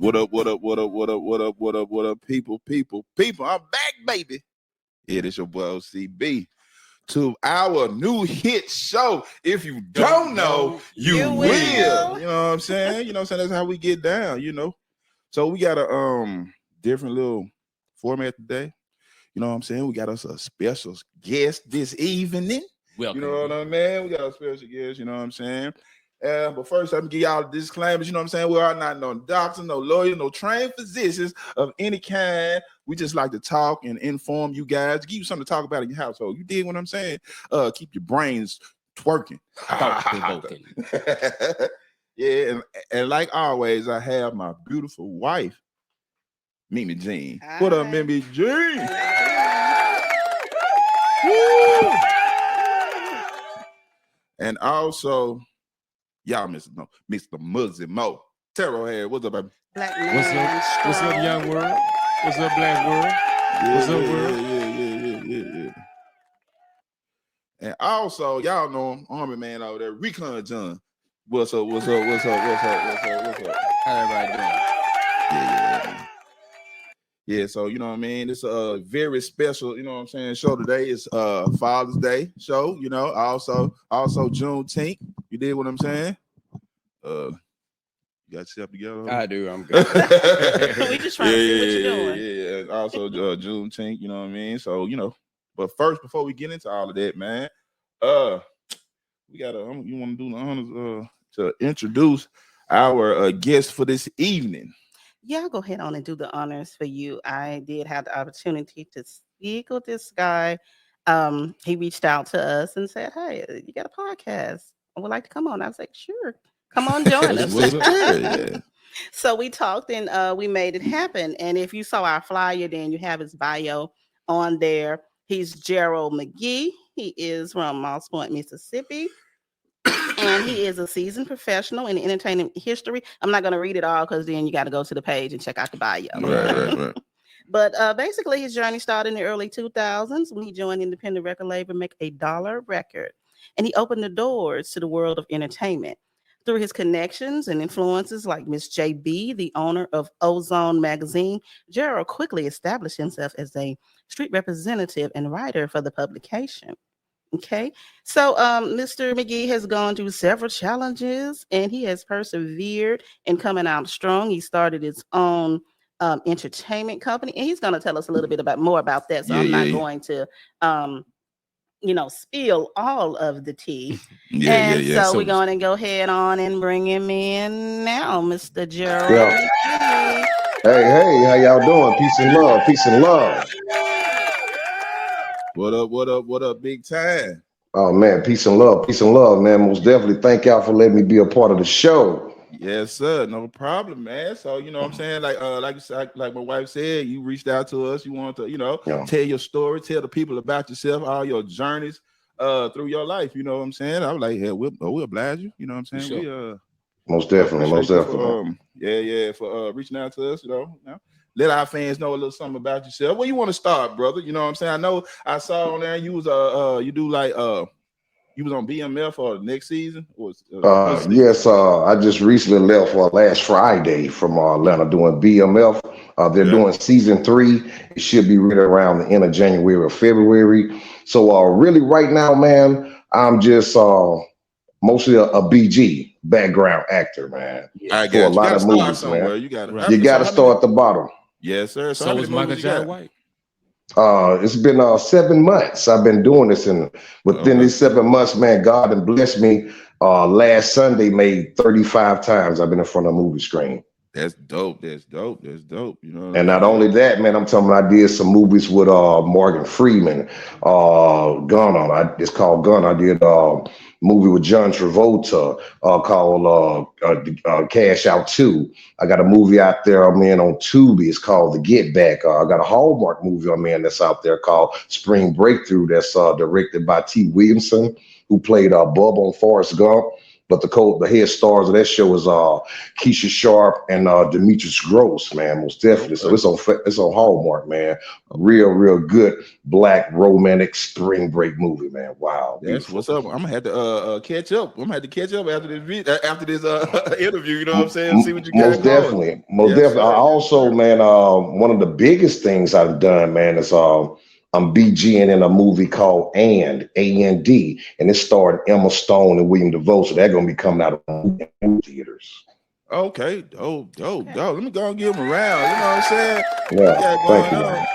What up, what up, what up, what up, what up, what up, what up, people. I'm back, baby. It is your boy OCB to our new hit show. If you don't know, you will. You know what I'm saying? You know what I'm saying? That's how we get down, you know. So we got a different little format today. You know what I'm saying? We got us a special guest this evening. Welcome. You know what I mean? We got a special guest, you know what I'm saying? But first, let me give y'all the disclaimers. You know what I'm saying? We are not no doctor, no lawyer, no trained physicians of any kind. We just like to talk and inform you guys, give you something to talk about in your household. You dig what I'm saying? Keep your brains twerking. Yeah, and like always, I have my beautiful wife, Mimi Jean. Hi. What up, Mimi Jean? And also, y'all Mr. Muggsy Mo. Tarot Hair, what's up, baby? Black man. What's up, young world? What's up, black world? What's up, world? Yeah. And also, y'all know him, Army Man over there, Recon John. What's up? How everybody doing? Yeah, so you know what I mean? It's a very special, you know what I'm saying, show today. It's Father's Day show, you know, also Juneteenth. You did what I'm saying? You got yourself together? I do, I'm good. We just trying to see what you're doing. Yeah. And also Juneteenth, you know what I mean? So, you know, but first, before we get into all of that, man, we gotta you want to do the honors to introduce our guest for this evening. Yeah, I'll go ahead on and do the honors for you. I did have the opportunity to speak with this guy. He reached out to us and said, "Hey, you got a podcast? I would like to come on." I was like, "Sure, come on, join us." Yeah. So we talked and we made it happen. And if you saw our flyer, then you have his bio on there. He's Gerald McGee. He is from Moss Point, Mississippi. And he is a seasoned professional in entertainment history. I'm not going to read it all because then you got to go to the page and check out the bio. Right. But basically, his journey started in the early 2000s when he joined independent record label Make a Dollar Record. And he opened the doors to the world of entertainment. Through his connections and influences like Miss JB, the owner of Ozone Magazine, Gerald quickly established himself as a street representative and writer for the publication. Okay, so Mr. McGee has gone through several challenges and he has persevered in coming out strong. He started his own entertainment company, and he's going to tell us a little bit more about that. So I'm not going to, spill all of the tea. So we're going to go ahead on and bring him in now, Mr. Gerald. Yeah. Hey, how y'all doing? Peace and love. What up, big time? Oh man, peace and love, man. Most definitely thank y'all for letting me be a part of the show. Yes, sir. No problem, man. So you know what I'm saying? Like my wife said, you reached out to us. You want to, tell your story, tell the people about yourself, all your journeys through your life. You know what I'm saying? I was like, yeah, we'll oblige you. You know what I'm saying? Sure. We most definitely. For reaching out to us, you know. Let our fans know a little something about yourself. Where you want to start, brother? You know what I'm saying? I know I saw on there you was you was on BMF for next season. Yes, I just recently left last Friday from Atlanta doing BMF. They're doing season 3. It should be ready around the end of January or February. So really right now, man, I'm just mostly a BG background actor, man. I for a lot of movies, somewhere. man. You got to start at the bottom. Yes, sir. So was Michael John White. It's been 7 months. I've been doing this, and within these 7 months, man, God has blessed me. Last Sunday made 35 times I've been in front of a movie screen. That's dope. You know. And not only that, man, I'm talking about I did some movies with Morgan Freeman, Gunner. It's called Gunner. I did a movie with John Travolta called Cash Out 2. I got a movie out there I'm in on Tubi. It's called The Get Back. I got a Hallmark movie I'm in that's out there called Spring Breakthrough that's directed by T. Williamson, who played Bub on Forrest Gump. But the head stars of that show is Keisha Sharp and Demetrius Gross, man, most definitely. So it's on Hallmark, man. Real good black romantic spring break movie, man. Wow, that's beautiful. what's up. I'm gonna have to catch up. I'm gonna have to catch up after this interview. You know what I'm saying? See what you got Most definitely. I also, man, one of the biggest things I've done, man, is I'm BGing in a movie called A&D, and it starred Emma Stone and William DeVoe. So they're gonna be coming out of theaters. Okay. Dope. Let me go and give him a round. You know what I'm saying? Yeah. Thank you, man.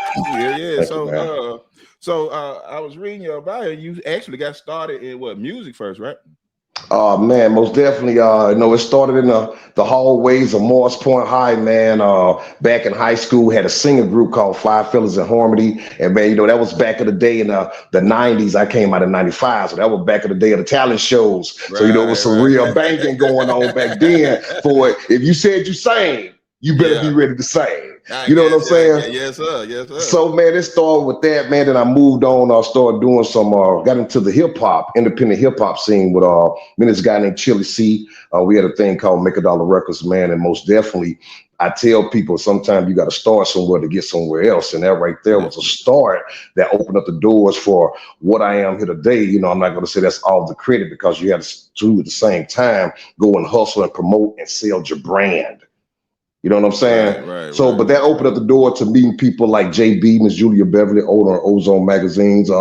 Yeah. Thank you, man. So I was reading your bio. You actually got started in music first, right? Man, most definitely. It started in the hallways of Morris Point High, man. Back in high school, had a singing group called Five Fellas in Harmony, and man, that was back in the day in the '90s. I came out in '95, so that was back in the day of the talent shows. Right, So it was some real banking going on back then. For it, if you said you sang, you better be ready to sing. You know what I'm saying? Yes, sir. So, man, it started with that, man. Then I moved on. I started doing got into the independent hip hop scene with this guy named Chili C. We had a thing called Make a Dollar Records, man. And most definitely, I tell people sometimes you got to start somewhere to get somewhere else. And that right there was a start that opened up the doors for what I am here today. You know, I'm not going to say that's all the credit, because you had to, at the same time, go and hustle and promote and sell your brand. You know what I'm saying? But that opened up the door to meeting people like JB, Miss Julia Beverly, owner of Ozone Magazines.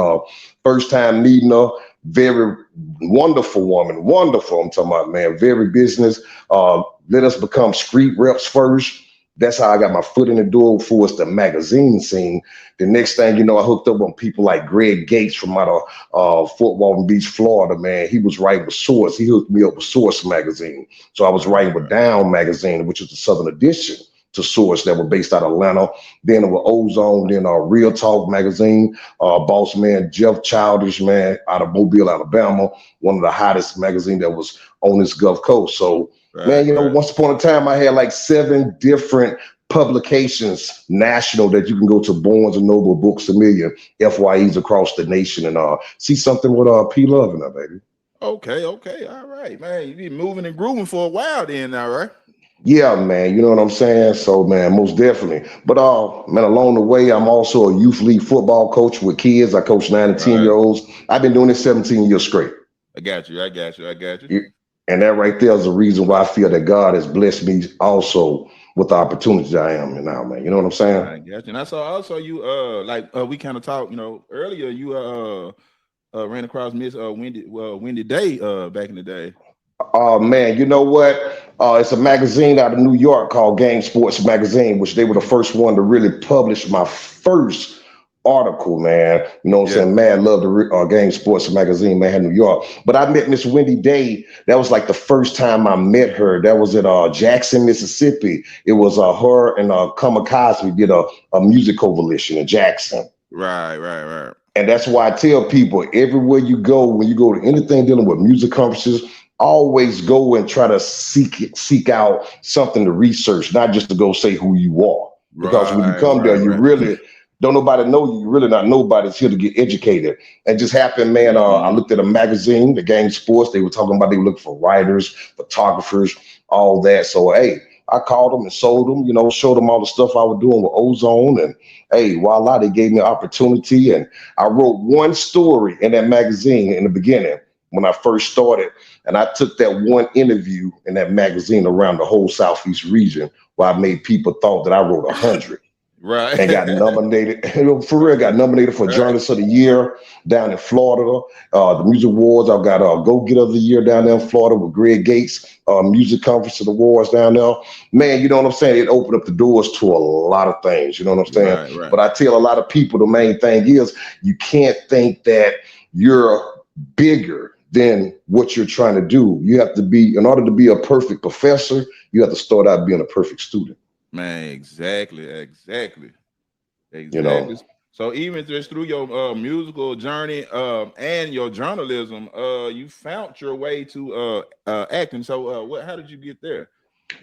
First time meeting her, very wonderful woman. Wonderful, I'm talking about, man. Very business. Let us become street reps first. That's how I got my foot in the door for the magazine scene. The next thing you know, I hooked up on people like Greg Gates from out of Fort Walton Beach, Florida, man. He was writing with Source. He hooked me up with Source magazine. So I was writing with Down magazine, which is the Southern edition to Source that were based out of Atlanta. Then with Ozone, then Real Talk magazine, boss man Jeff Childish, man, out of Mobile, Alabama, one of the hottest magazine that was on this Gulf Coast. So once upon a time, I had like 7 different publications, national, that you can go to Barnes and Noble, Books A Million, FYEs across the nation, and see something with P Love in there, baby. Okay, all right, man. You been moving and grooving for a while then now, right? Yeah, man, you know what I'm saying? So, man, most definitely. But, man, along the way, I'm also a youth league football coach with kids. I coach 9 and 10-year-olds. I've been doing this 17 years straight. I got you. And that right there is the reason why I feel that God has blessed me also with the opportunity I am in now, man. You know what I'm saying? I got you. And I saw also you we kind of talked, earlier. You ran across Miss Wendy Day back in the day. Oh man, you know what? It's a magazine out of New York called Game Sports Magazine, which they were the first one to really publish my first article, man. You know what I'm saying? Mad love the Game Sports Magazine, man, New York. But I met Miss Wendy Day. That was like the first time I met her. That was at Jackson, Mississippi. It was her and Kamikaze did a music coalition in Jackson. Right. And that's why I tell people, everywhere you go, when you go to anything dealing with music conferences, always go and try to seek out something to research, not just to go say who you are. Because when you come there, you really don't nobody know you. You really not nobody's here to get educated. It just happened, man. I looked at a magazine, the Game Sports. They were talking about they were looking for writers, photographers, all that. So, hey, I called them and sold them, showed them all the stuff I was doing with Ozone. And, hey, voila, they gave me an opportunity. And I wrote one story in that magazine in the beginning when I first started. And I took that one interview in that magazine around the whole Southeast region, where I made people thought that I wrote 100. Right. And got nominated, for real, got nominated for Journalist of the Year down in Florida. The Music Awards, I've got Go Get of the Year down there in Florida with Greg Gates, Music Conference of the Awards down there. Man, you know what I'm saying? It opened up the doors to a lot of things, you know what I'm saying? Right. But I tell a lot of people, the main thing is you can't think that you're bigger than what you're trying to do. You have to be, in order to be a perfect professor, you have to start out being a perfect student. Man, exactly. So even just through your musical journey and your journalism, you found your way to acting. So how did you get there?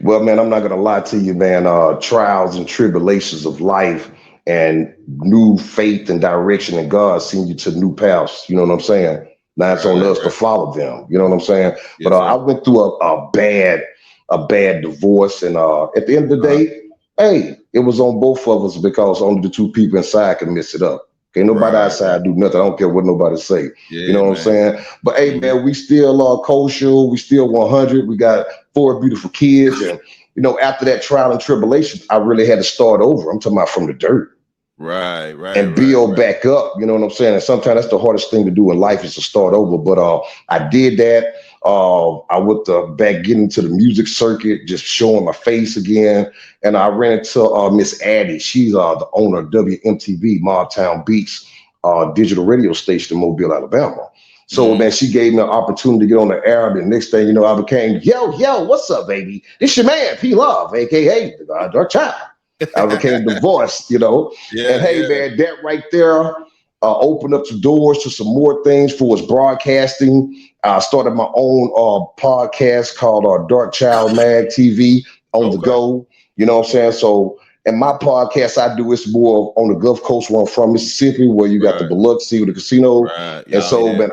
Well, man, I'm not gonna lie to you, man. Trials and tribulations of life and new faith and direction in God send you to new paths. You know what I'm saying? Now it's on us to follow them. You know what I'm saying? Yes, But I went through a bad divorce, and at the end of the day, hey, it was on both of us because only the two people inside can mess it up. Can't nobody outside do nothing. I don't care what nobody say. Yeah, you know what I'm saying? But hey, man, we still kosher. We still 100. We got 4 beautiful kids, and after that trial and tribulation, I really had to start over. I'm talking about from the dirt. Right. And build back up. You know what I'm saying? And sometimes that's the hardest thing to do in life is to start over. But I did that. I went back getting into the music circuit, just showing my face again. And I ran into Miss Addie. She's the owner of WMTV, Motown Beats digital radio station in Mobile, Alabama. So man, she gave me an opportunity to get on the air. And the next thing you know, I became, yo, what's up, baby? This your man, P Love, aka Dark Child. I became divorced, and hey, man, that right there opened up some doors to some more things for us broadcasting. I started my own podcast called Dark Child Mag TV on the go. You know what I'm saying? So, and my podcast I do is more on the Gulf Coast where I'm from, Mississippi, where you got the Biloxi with the casino. And so, man,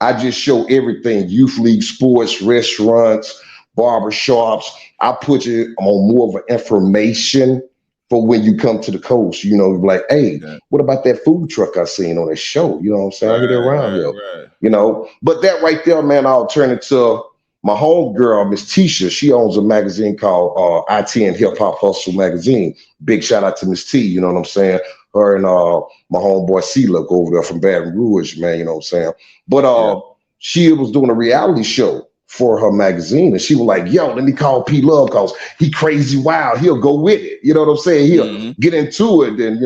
I just show everything: youth league sports, restaurants, barbershops. I put it on more of an information for when you come to the coast, like, hey, what about that food truck I seen on that show? You know what I'm saying? I get around here, But that right there, man, I'll turn it to my homegirl, Miss Tisha. She owns a magazine called IT and Hip Hop Hustle Magazine. Big shout out to Miss T, you know what I'm saying? Her and my homeboy C-Look over there from Baton Rouge, man, you know what I'm saying? But she was doing a reality show for her magazine, and she was like, yo, let me call P Love because he crazy wild, he'll go with it, you know what I'm saying? He'll get into it. And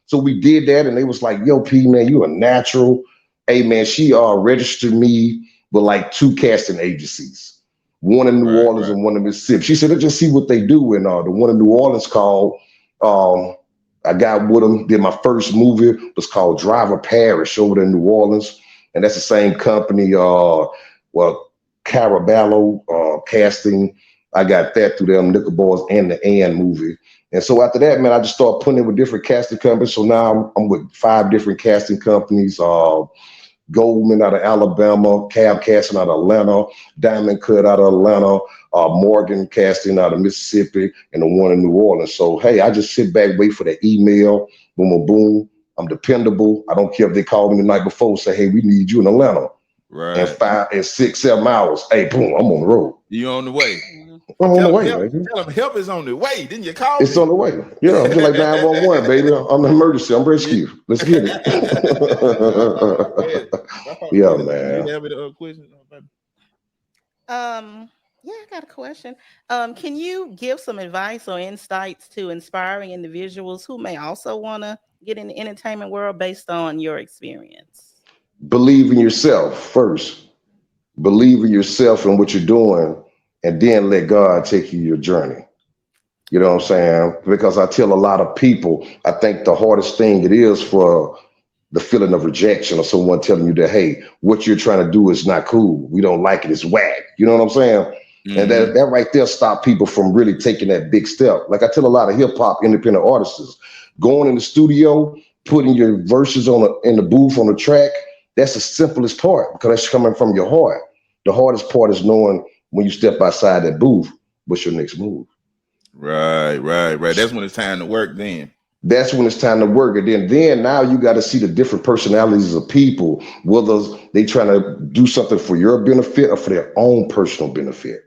so we did that, and they was like, yo, P, man, you a natural. Hey, man, she registered me with like 2 casting agencies, one in New Orleans and one in Mississippi. She said, let's just see what they do. And the one in New Orleans called I got with them, did my first movie, was called Driver Parish over there in New Orleans, and that's the same company Caraballo casting. I got that through them, Nickel Boys and the Ann movie. And so after that, man, I just started putting in with different casting companies. So now I'm with 5 different casting companies. Goldman out of Alabama, Cab Casting out of Atlanta, Diamond Cut out of Atlanta, Morgan Casting out of Mississippi, and the one in New Orleans. So, hey, I just sit back, wait for the email, boom, boom. I'm dependable. I don't care if they call me the night before, say, hey, we need you in Atlanta. And 5 and 6, 7 hours. Hey, boom, I'm on the road. You on the way. I'm on the way, baby. Tell them help is on the way. Didn't you call It's me? on the way. Yeah, I'm just like 911, baby. I'm an emergency. I'm rescue. Let's get it. Yeah, man. You have any questions? Yeah, I got a question. Can you give some advice or insights to inspiring individuals who may also want to get in the entertainment world based on your experience? Believe in yourself first. Believe in yourself and what you're doing, and then let God take you your journey. You know what I'm saying? Because I tell a lot of people, I think the hardest thing it is for the feeling of rejection or someone telling you that, hey, what you're trying to do is not cool. We don't like it. It's whack. You know what I'm saying? And that right there stop people from really taking that big step. Like I tell a lot of hip hop independent artists, going in the studio, putting your verses in the booth on the track, that's the simplest part because that's coming from your heart. The hardest part is knowing when you step outside that booth, what's your next move? Right. That's when it's time to work then. That's when it's time to work. And then now you got to see the different personalities of people, whether they trying to do something for your benefit or for their own personal benefit.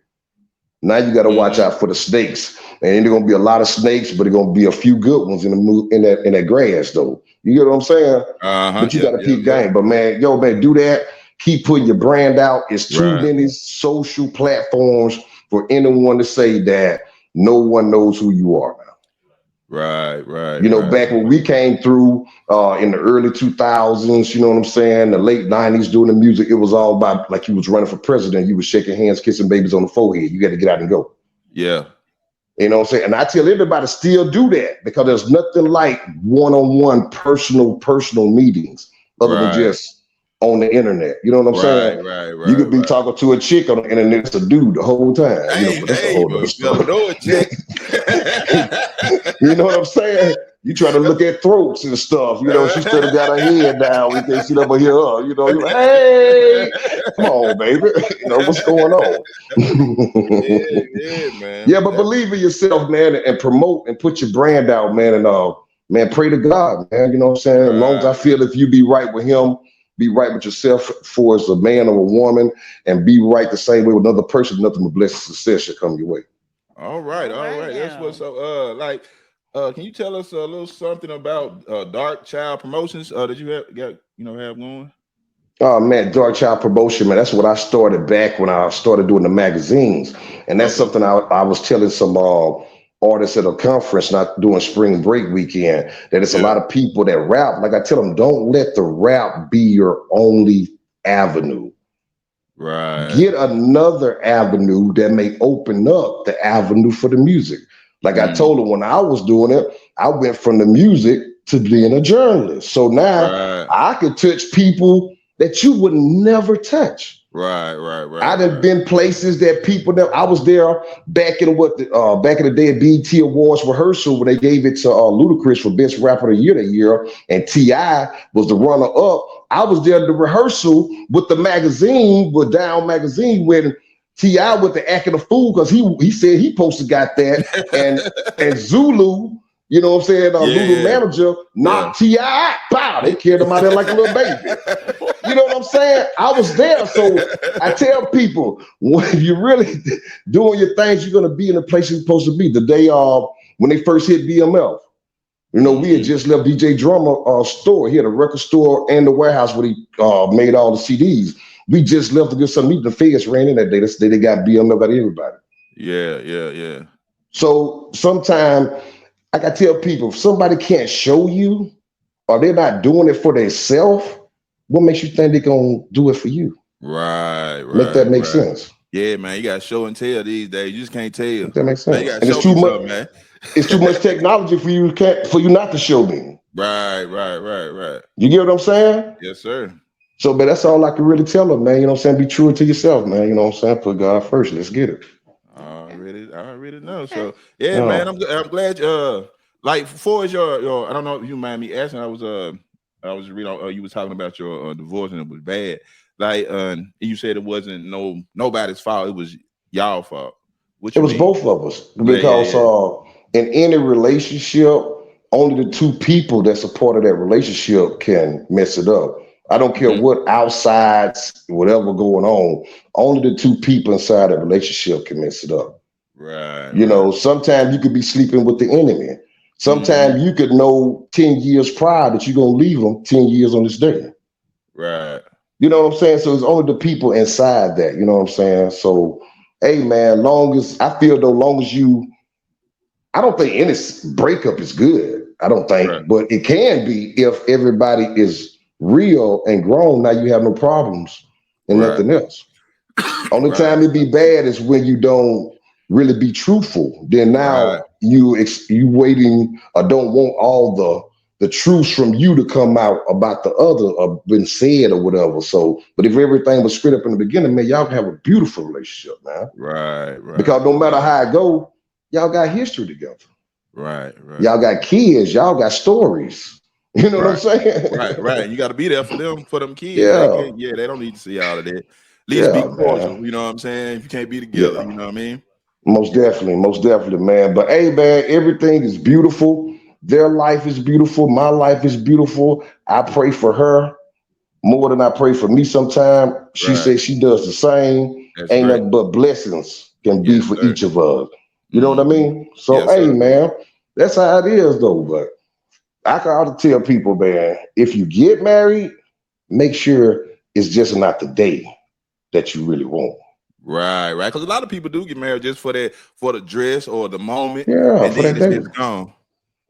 Now you got to watch out for the snakes. And there's going to be a lot of snakes, but there's going to be a few good ones in that grass, though. You get what I'm saying? But you got to keep game. But man, do that. Keep putting your brand out. It's too many social platforms for anyone to say that no one knows who you are now. Right. Back when we came through in the early 2000s, you know what I'm saying? The late 90s doing the music, it was all about like you was running for president. You was shaking hands, kissing babies on the forehead. You got to get out and go. Yeah. You know what I'm saying? And I tell everybody still do that because there's nothing like one-on-one personal meetings other than just on the internet. You know what I'm saying? Right. You could be talking to a chick on the internet, it's a dude the whole time. But that's a whole other story. Know a chick. You know what I'm saying? You try to look at throats and stuff. You know, she still got her head down. We can't see over here. You know, you're like, hey, come on, baby. You know, what's going on? Yeah, man. Yeah, but believe in yourself, man, and promote and put your brand out, man. And man, pray to God, man. You know what I'm saying? As long as I feel if you be right with him, be right with yourself for as a man or a woman, and be right the same way with another person, nothing but blessed success should come your way. All right. That's what's up. Can you tell us a little something about Dark Child Promotions that you have going? Oh man, Dark Child Promotion, man. That's what I started back when I started doing the magazines, and that's something I was telling some artists at a conference, not doing spring break weekend, that it's a lot of people that rap. Like I tell them, don't let the rap be your only avenue. Right. Get another avenue that may open up the avenue for the music. Like I told them when I was doing it, I went from the music to being a journalist. So now I could touch people that you would never touch. Right. I done been places that people that I was there back in the day at BET Awards rehearsal when they gave it to Ludacris for Best Rapper of the Year that year, and T.I. was the runner up. I was there at the rehearsal with the magazine, with Down Magazine, when T.I. with the acting a fool because he said he posted got that, and Zulu. You know what I'm saying? Lulu manager knocked T.I. out. Pow! They carried him out there like a little baby. You know what I'm saying? I was there. So I tell people, when you're really doing your things, you're going to be in the place you're supposed to be. The day when they first hit BMF, you know, we had just left DJ Drummer's store. He had a record store and the warehouse where he made all the CDs. We just left to get some meat. The feds ran in that day. That's the day they got BMF out of everybody. Yeah. So sometimes, like I tell people, if somebody can't show you or they're not doing it for themselves, what makes you think they're going to do it for you? Right. Make that make sense. Yeah, man, you got to show and tell these days. You just can't tell. Make that makes sense. Man, it's too much, man. It's too much technology for you not to show me. Right. You get what I'm saying? Yes, sir. So, but that's all I can really tell them, man. You know what I'm saying? Be true to yourself, man. You know what I'm saying? Put God first. Let's get it. I already know. So man, I'm glad. Like for your I don't know if you mind me asking. I was reading. You was talking about your divorce and it was bad. Like you said it wasn't nobody's fault. It was y'all fault. It was both of us because in any relationship, only the two people that's a part of that relationship can mess it up. I don't care what outside, whatever going on. Only the two people inside that relationship can mess it up. Right. You know, sometimes you could be sleeping with the enemy. Sometimes you could know 10 years prior that you're going to leave them 10 years on this day. Right. You know what I'm saying? So it's only the people inside that, you know what I'm saying? So, hey, man, long as I don't think any breakup is good. I don't think, but it can be if everybody is real and grown. Now you have no problems and nothing else. Only time it be bad is when you don't really be truthful. Then now you waiting or don't want all the truths from you to come out about the other or been said or whatever. So, but if everything was straight up in the beginning, man, y'all can have a beautiful relationship, man. Right. Because no matter how it go, y'all got history together. Right. Y'all got kids. Y'all got stories. You know what I'm saying? Right. You got to be there for them kids. Yeah. They don't need to see all of that. At least be cordial. You know what I'm saying? If you can't be together, you know what I mean? Most definitely, man. But hey, man, everything is beautiful. Their life is beautiful. My life is beautiful. I pray for her more than I pray for me sometimes. She says she does the same. Ain't nothing but blessings can be for each of us. You know what I mean? So, hey, man, that's how it is, though. But I can also tell people, man, if you get married, make sure it's just not the day that you really want. Right. Because a lot of people do get married just for the dress or the moment. Yeah, and for then that day. it's gone.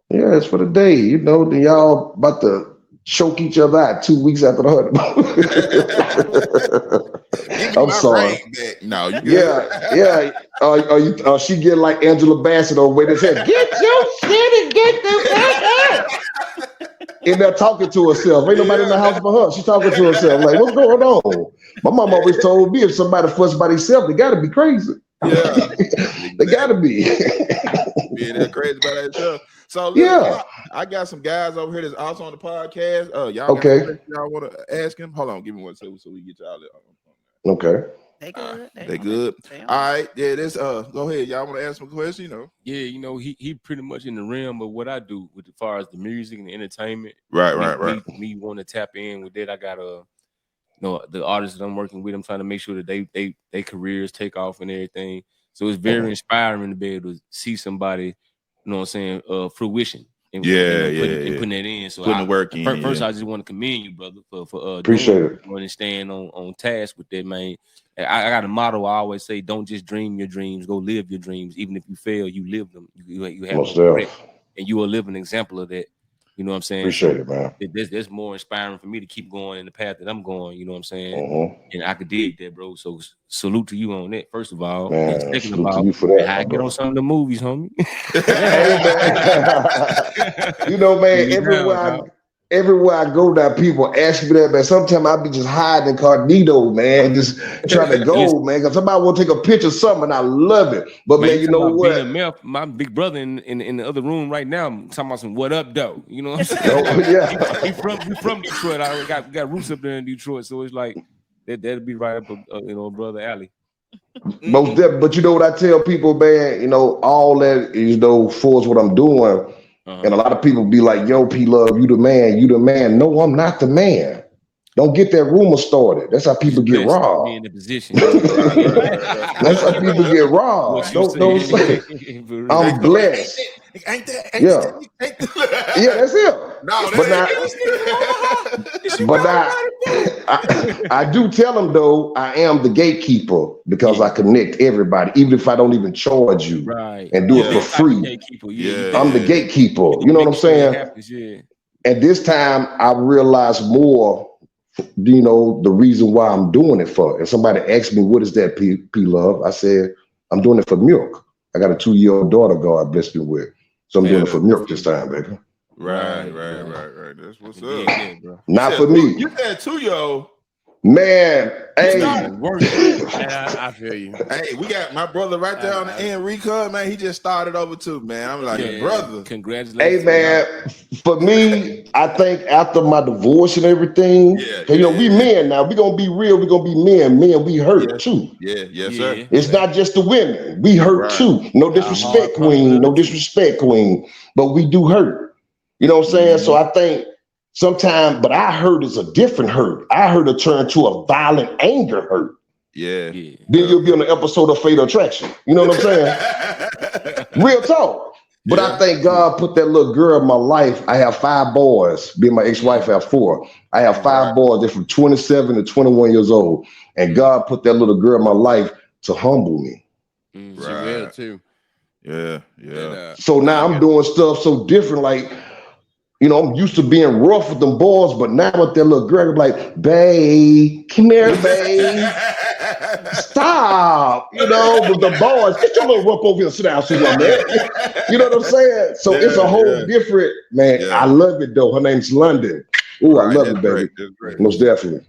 Yeah, it's for the day. You know, then y'all about to choke each other out 2 weeks after the honeymoon. I'm sorry. No, you good. Yeah. She get like Angela Bassett over where they said, "Get your shit and get the fuck out." And they're talking to herself. Ain't nobody in the house but her. She's talking to herself. Like, what's going on? My mom always told me if somebody fuss by themselves, they gotta be crazy. Yeah. They gotta be. Being that crazy by themselves. So look, Yeah. I got some guys over here that's also on the podcast. Y'all Okay. got y'all want to ask him? Hold on, give me 1 second so we get y'all there. Okay. They good. They good. All right. Yeah, this go ahead. Y'all want to ask some questions, you know? Yeah, you know, he pretty much in the realm of what I do with as far as the music and the entertainment. Right. Me want to tap in with that. I got the artists that I'm working with, I'm trying to make sure that they careers take off and everything. So it's very inspiring to be able to see somebody, you know what I'm saying, fruition. And putting that in. So putting the work in. First, I just want to commend you, brother, for Appreciate doing it. and staying on task with that, man. I got a motto I always say: don't just dream your dreams, go live your dreams. Even if you fail, you live them. You have Most no regret, and you will live an example of that. You know what I'm saying? Appreciate it, man. That's more inspiring for me to keep going in the path that I'm going. You know what I'm saying? Mm-hmm. And I could dig that, bro. So salute to you on that, first of all. Man, and second salute of all, to you for that, I get on some of the movies, homie. Hey, man. You know, man, everywhere I go now, people ask me that, man. Sometimes I be just hiding incognito, man, just trying to go, man, because somebody want to take a picture of something, and I love it. But man, you know what? BMF, my big brother in the other room right now, talking about some what up, though. You know what I'm saying? Yeah. he from Detroit. I got roots up there in Detroit, so it's like that'll be right up, brother alley. Most definitely. But you know what I tell people, man, you know, all that is, for what I'm doing. And a lot of people be like, yo, P-Love, you the man, you the man. No, I'm not the man. Don't get that rumor started. That's how people get robbed. Be in the position. That's how people get robbed. Don't say I'm blessed. Ain't that? Yeah, that's it. No, but I do tell them though, I am the gatekeeper because I connect everybody, even if I don't even charge you and do it for free. I'm the gatekeeper. You know what I'm saying? And this time I realized more, the reason why I'm doing it for. And somebody asked me, what is that, P-Love? I said, I'm doing it for milk. I got a 2-year-old daughter God blessed me with. So I'm doing it for milk this time, baby. Right. That's what's up. Yeah, bro. Not for me. You said 2-year-old. Man, hey. I feel you. Hey, we got my brother right there on the end, Rico, man. He just started over too, man. I'm like, brother. Congratulations. Hey, man, for me, I think after my divorce and everything, we men now. We're going to be real. We're going to be men. Men, we hurt too. Yes, sir. It's not just the women. We hurt too. No disrespect, queen. No disrespect, queen. But we do hurt. You know what I'm saying? So I think sometimes, but our hurt is a different hurt. Our hurt will turn to a violent anger hurt. Yeah. Then you'll be on an episode of Fatal Attraction. You know what I'm saying? Real talk. But I thank God put that little girl in my life. I have 5 boys. Me and my ex-wife have 4. I have 5 boys. They're from 27 to 21 years old. And God put that little girl in my life to humble me. She will too. Yeah. So now I'm doing stuff so different. Like, I'm used to being rough with them boys, but now with that little girl, I'm like, babe, come here, babe. Stop. With the boys, get your little rough over here and sit down somewhere, man. You know what I'm saying? So it's a whole different, man. Yeah. I love it though. Her name's London. Oh, I love it, baby. Great. Most definitely.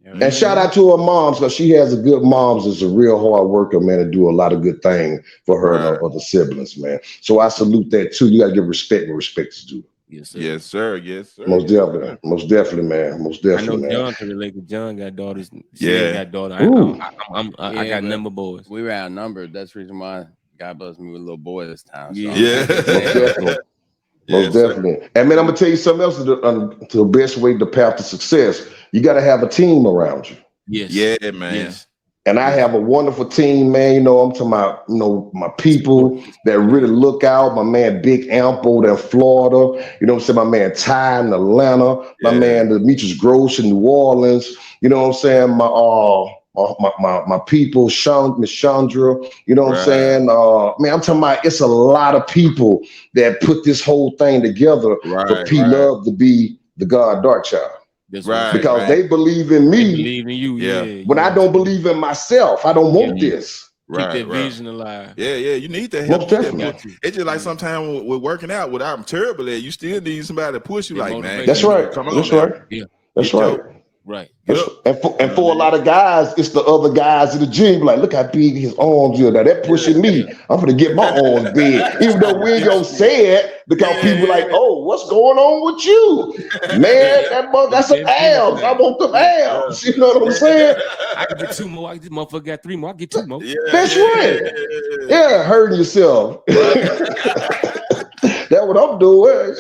Yeah, and shout out to her moms, because she has a good moms. Is a real hard worker, man, and do a lot of good things for her and her other siblings, man. So I salute that too. You gotta give respect where respect is due. Yes, sir. Most definitely, man. Most definitely, I know John can relate. John got daughters. She got daughter. I got number boys. We were outnumbered. That's the reason why God blessed me with a little boy this time. So. Most definitely. And man, I'm gonna tell you something else. To the best way, the path to success, you got to have a team around you. Yes. Yeah, man. Yes. And I have a wonderful team, man. I'm talking about, my people that really look out. My man Big Ample in Florida. You know what I'm saying? My man Ty in Atlanta. My man Demetrius Gross in New Orleans. You know what I'm saying? My people, Miss Chandra. You know what I'm saying? Man, I'm talking about it's a lot of people that put this whole thing together for P-Love to be the God Dark Child. Because they believe in me. They believe in you, When I don't believe in myself, I don't want this. Keep that vision alive. Yeah, you need to help. It's just like sometimes with working out, what I'm terrible at, you still need somebody to push you. Like, man, that's right. That's right. Yeah, that's right. Right. And for a lot of guys, it's the other guys in the gym. Like, look how big his arms are. Now that pushing me. I'm gonna get my arms big. Even though we ain't gonna say it, because people like, oh, what's going on with you, man? That mother got some abs. I want them abs. You know what I'm saying? I can get 2 more. This motherfucker got 3 more. I get 2 more. That's right. Yeah, hurting yourself. That's what I'm doing.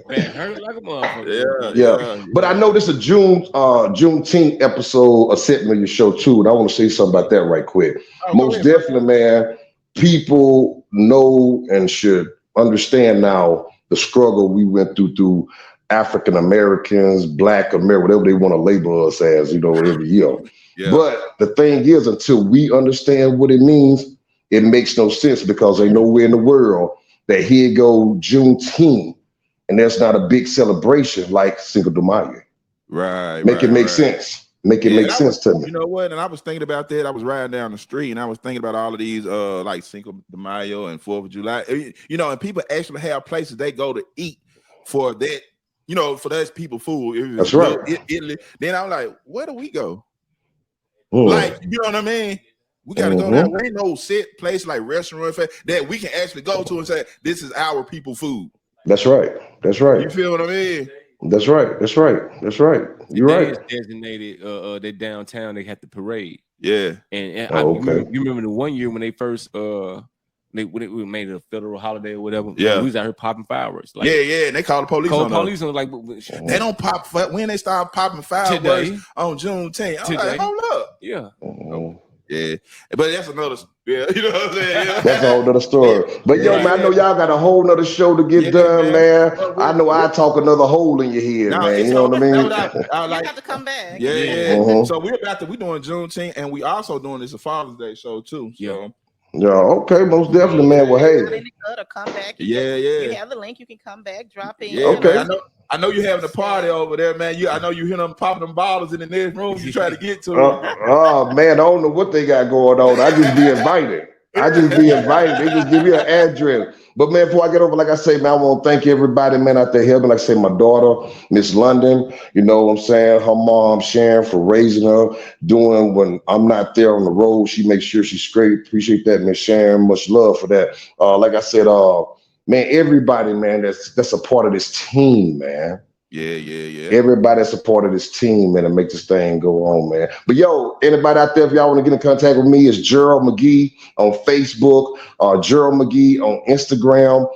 Man, hurt like a motherfucker. Yeah. But I know this is a Juneteenth episode, a segment of your show too, and I want to say something about that right quick. Most definitely, man. People know and should understand now the struggle we went through African Americans, Black Americans, whatever they want to label us as, every year. Yeah. But the thing is, until we understand what it means, it makes no sense because ain't nowhere in the world that here go Juneteenth and there's not a big celebration like Cinco de Mayo. Right. Make it make sense. Make it make sense to me. You know what? And I was thinking about that. I was riding down the street and I was thinking about all of these like Cinco de Mayo and 4th of July. And people actually have places they go to eat for that, for those people food. That's right. Italy. Then I'm like, where do we go? Like, you know what I mean? We got to go there. There ain't no set place like restaurant that we can actually go to and say, this is our people food. That's right. That's right. You feel what I mean? That's right. That's right. That's right. You're right. Designated they downtown, they had the parade. Yeah. And you remember the one year when they first we made it a federal holiday or whatever. Yeah. We was out here popping fireworks. Like, yeah. And they called the police on them. Like, they don't pop when they start popping fireworks on Juneteenth. I'm like, hold up. Yeah. Yeah, but that's another. Yeah, you know what I'm saying. Yeah. That's a whole nother story. But man, I know y'all got a whole nother show to get done, man. I know I talk another hole in your head, man. You know what I mean? I like, have to come back. Yeah. So we're doing Juneteenth, and we also doing this a Father's Day show too. So. Yeah, okay, most definitely, man. Well, hey. Or come back. You have the link. You can come back, drop in. Yeah, okay. Man, I know you're having a party over there, man. I know you hear them popping them bottles in the next room. You try to get to them. Oh man, I don't know what they got going on. I just be invited. They just give me an address. But man, before I get over, like I say, man, I want to thank everybody, man, out there helping. Like I say, my daughter, Miss London, you know what I'm saying? Her mom, Sharon, for raising her, doing when I'm not there on the road. She makes sure she's straight. Appreciate that, Miss Sharon. Much love for that. Like I said, man, everybody, man, that's a part of this team, man. Yeah. Everybody that's a part of this team, man, and make this thing go on, man. But anybody out there, if y'all want to get in contact with me, it's Gerald McGee on Facebook, Gerald McGee on Instagram,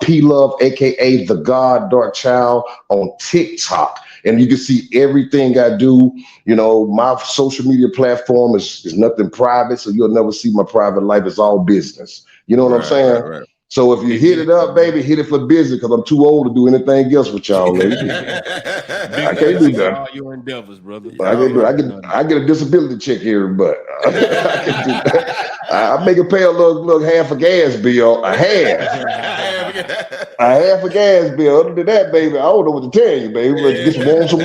P Love, aka The God Dark Child on TikTok. And you can see everything I do. My social media platform is nothing private, so you'll never see my private life. It's all business. You know what I'm saying? Right. So if you hit it up, baby, hit it for business because I'm too old to do anything else with y'all, ladies. I can't do that. All your endeavors, brother. I get a disability check here, but I can do that. I make it pay a little half a gas bill, a half a gas bill. Other than that, baby, I don't know what to tell you, baby. But just warm some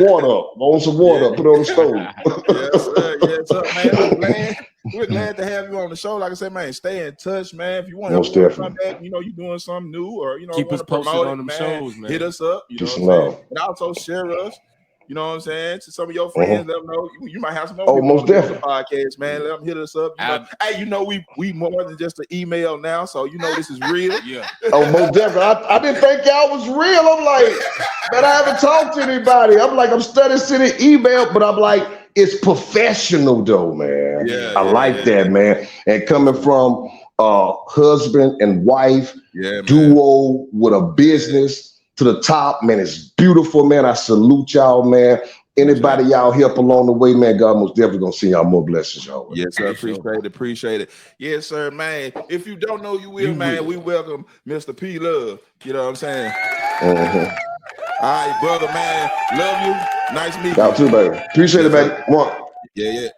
water up, put it on the stove. Yes, sir, man. We're glad to have you on the show. Like I said, man, stay in touch, man. If you want to come back, you're doing something new, or keep us posted on them shows, man. Hit us up, and also share us. You know what I'm saying? To some of your friends, let them know you might have some more most definitely podcast, man. Let them hit us up. We more than just an email now, so this is real. Yeah. Most definitely. I didn't think y'all was real. I'm like, man, I haven't talked to anybody. I'm like, I'm studying sending email, but I'm like, it's professional though, man. I like that, man. And coming from husband and wife duo with a business to the top, man, it's beautiful, man. I salute y'all, man. Anybody y'all help along the way, man, God most definitely gonna send y'all more blessings, y'all. Yes, sir. Appreciate it. Yes, sir, man. If you don't know, you will, man. We welcome Mr. P Love. You know what I'm saying? All right, brother, man. Love you. Nice meeting you. Y'all too, baby. Appreciate it, baby. Come on. Yeah.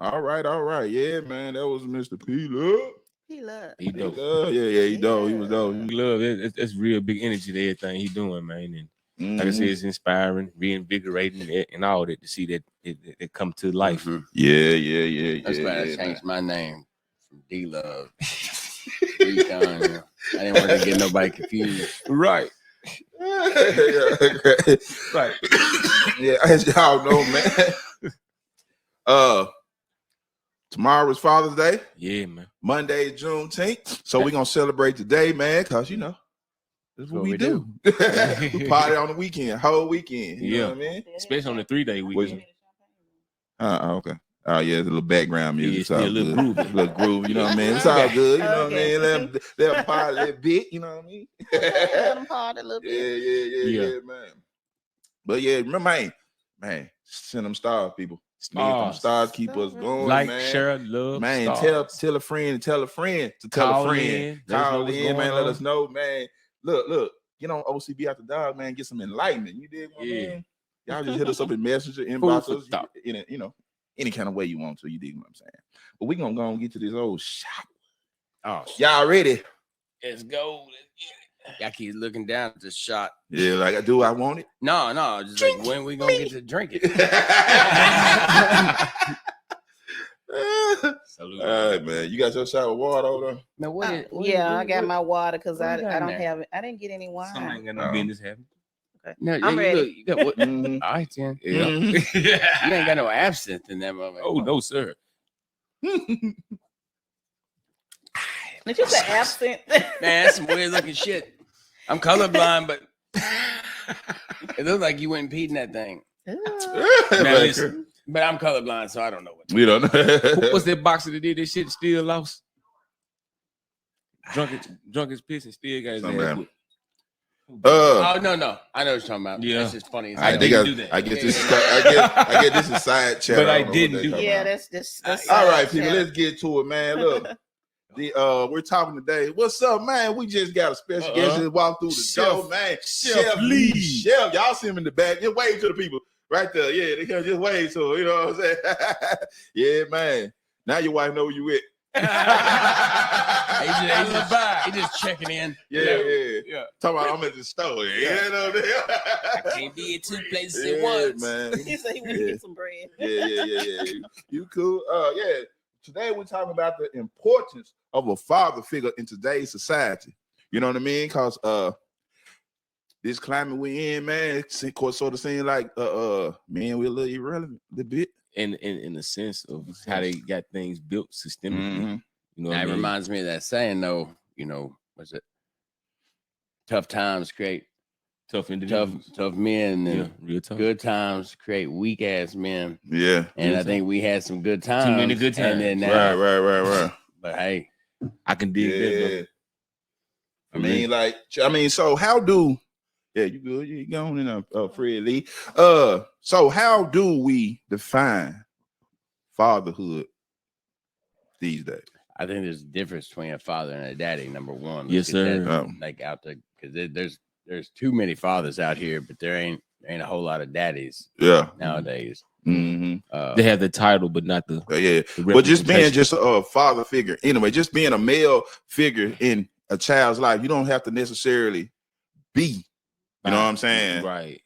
All right. Yeah, man. That was Mr. P Love. He dope. He dope. He was dope. He love it. It's real big energy to everything he doing, man. And like I said, it's inspiring, reinvigorating, and all that to see that it come to life. Yeah. That's why I changed my name from D Love. I didn't want to get nobody confused. Right. Right. Yeah, as y'all know, man. Tomorrow is Father's Day. Yeah, man. Monday is Juneteenth. So we're gonna celebrate today, man, because you know that's what we do. We party on the weekend, whole weekend. You know what I mean? Especially on the 3-day weekend. Okay. Oh yeah, it's a little background music. It's all a little good. groovy. Little groove, you know what I mean? It's all good, you know what I mean? Let them party a little bit, you know what I mean? Let them party a little bit. Yeah, man. But yeah, remember, man, send them stars, people. Them stars keep us going, like, man. share, love, man. stars. Tell a friend to tell a friend to tell a friend. Call in, man. Let us know, man. Look. Get on OCB After Dark, man. Get some enlightenment. You dig what I mean? Y'all just hit us up in Messenger, inbox us, in a, any kind of way you want to. You dig what I'm saying? But we gonna go and get to this old shot. Oh, y'all ready? Let's go. Y'all keep looking down at this shot. Yeah, like I do. I want it. No. Just drink like when we gonna get to drink it? Salute. All right, man. You got your shot of water over there? Man, I got my water because I don't have it. I didn't get any wine. Something ain't got no business happening. Okay. No, I'm ready. Look, you got what? All right, then. Yeah. You ain't got no absinthe in that moment. Oh no, sir. Did you say absinthe? Man, that's some weird looking shit. I'm colorblind, but it looks like you went and peed in that thing. Now listen, but I'm colorblind, so I don't know what. We don't know. What's that boxer that did this shit and still lost? Drunk as piss and still got his ass whipped. Oh no, I know what you're talking about. Yeah, that's just funny. I didn't do that. I get this. I get this is side chat. But I didn't do that. Yeah, that's all right, people. Let's get to it, man. Look, we're talking today. What's up, man? We just got a special guest that walked through the door, man. Chef Lee. Chef, y'all see him in the back. Just wave to the people right there. Yeah, they can just wave to him. You know what I'm saying? Yeah, man. Now your wife know where you with. He just checking in. Yeah. Talking about I'm at the store. You know what I can't be in two places at once. Man. He said he went to get some bread. Yeah. You cool? Yeah. Today we're talking about the importance of a father figure in today's society. You know what I mean? Because this climate we in, man, sort of seems like man, we're a little irrelevant a little bit. In the sense of how they got things built systemically. Mm-hmm. You know, that reminds me of that saying, though. You know, what's it? Tough times create tough individuals, tough men, and real tough. Good times create weak ass men. Yeah, and I think we had some good times. Too many good times. And then now, right. But hey, I can dig that. So how do? Yeah, you good? You going in Fred Lee? So how do we define fatherhood these days? I think there's a difference between a father and a daddy. Number one, yes, sir. Like out there, because there's too many fathers out here, but there ain't a whole lot of daddies. Yeah, nowadays. Mm-hmm. They have the title, but not the but just being just a father figure. Anyway, just being a male figure in a child's life, you don't have to necessarily be. You know what I'm saying? Right.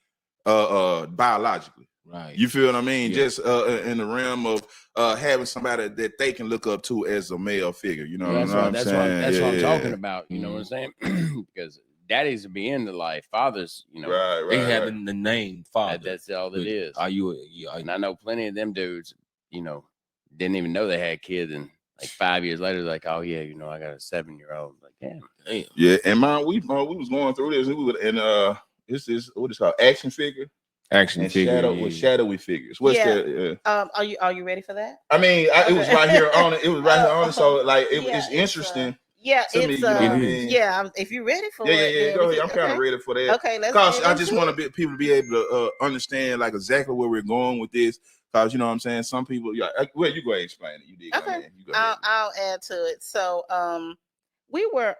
Biologically. Right. You feel what I mean? Yeah. Just in the realm of having somebody that they can look up to as a male figure. You know what I'm saying? That's what I'm talking about. You know what I'm saying? Because daddies will be in the life. Fathers, you know, they have the name father. That's all it is. And I know plenty of them dudes, you know, didn't even know they had kids, and like 5 years later, like, oh yeah, you know, I got a 7-year-old. Like, damn. Yeah, and we was going through this. This is what it's called, action figure. Action figure with shadowy figures. What's that? Are you ready for that? I mean, it was right here on it. It was right here on it. So like, it's interesting. If you're ready for it. Yeah. Go ahead. I'm kind of ready for that. Okay, let's. Because I just want people to be able to understand like exactly where we're going with this. Because you know what I'm saying. Some people, you go ahead and explain it. You did. Okay. I'll add to it. So we were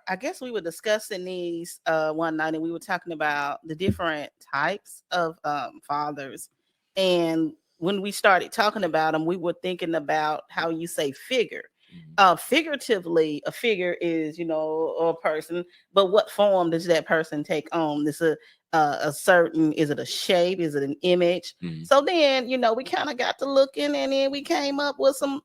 discussing these one night, and we were talking about the different types of fathers. And when we started talking about them, we were thinking about how you say figure. Figuratively, a figure is, you know, a person, but what form does that person take on? This a certain, is it a shape? Is it an image? So then, you know, we kind of got to looking, and then we came up with some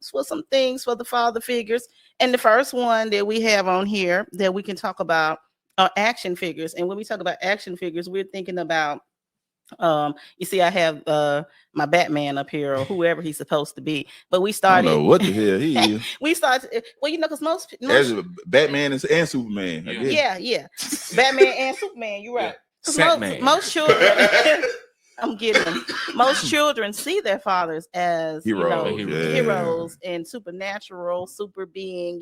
things for the father figures. And the first one that we have on here that we can talk about are action figures. And when we talk about action figures, we're thinking about You see, I have my Batman up here, or whoever he's supposed to be. But we I started. don't know what the hell he is. We started. Well, because most As Batman and Superman. I guess. yeah, Batman and Superman. You're right. Satman. Most children. I'm getting them. Most children see their fathers as Heroes, heroes and supernatural, super being,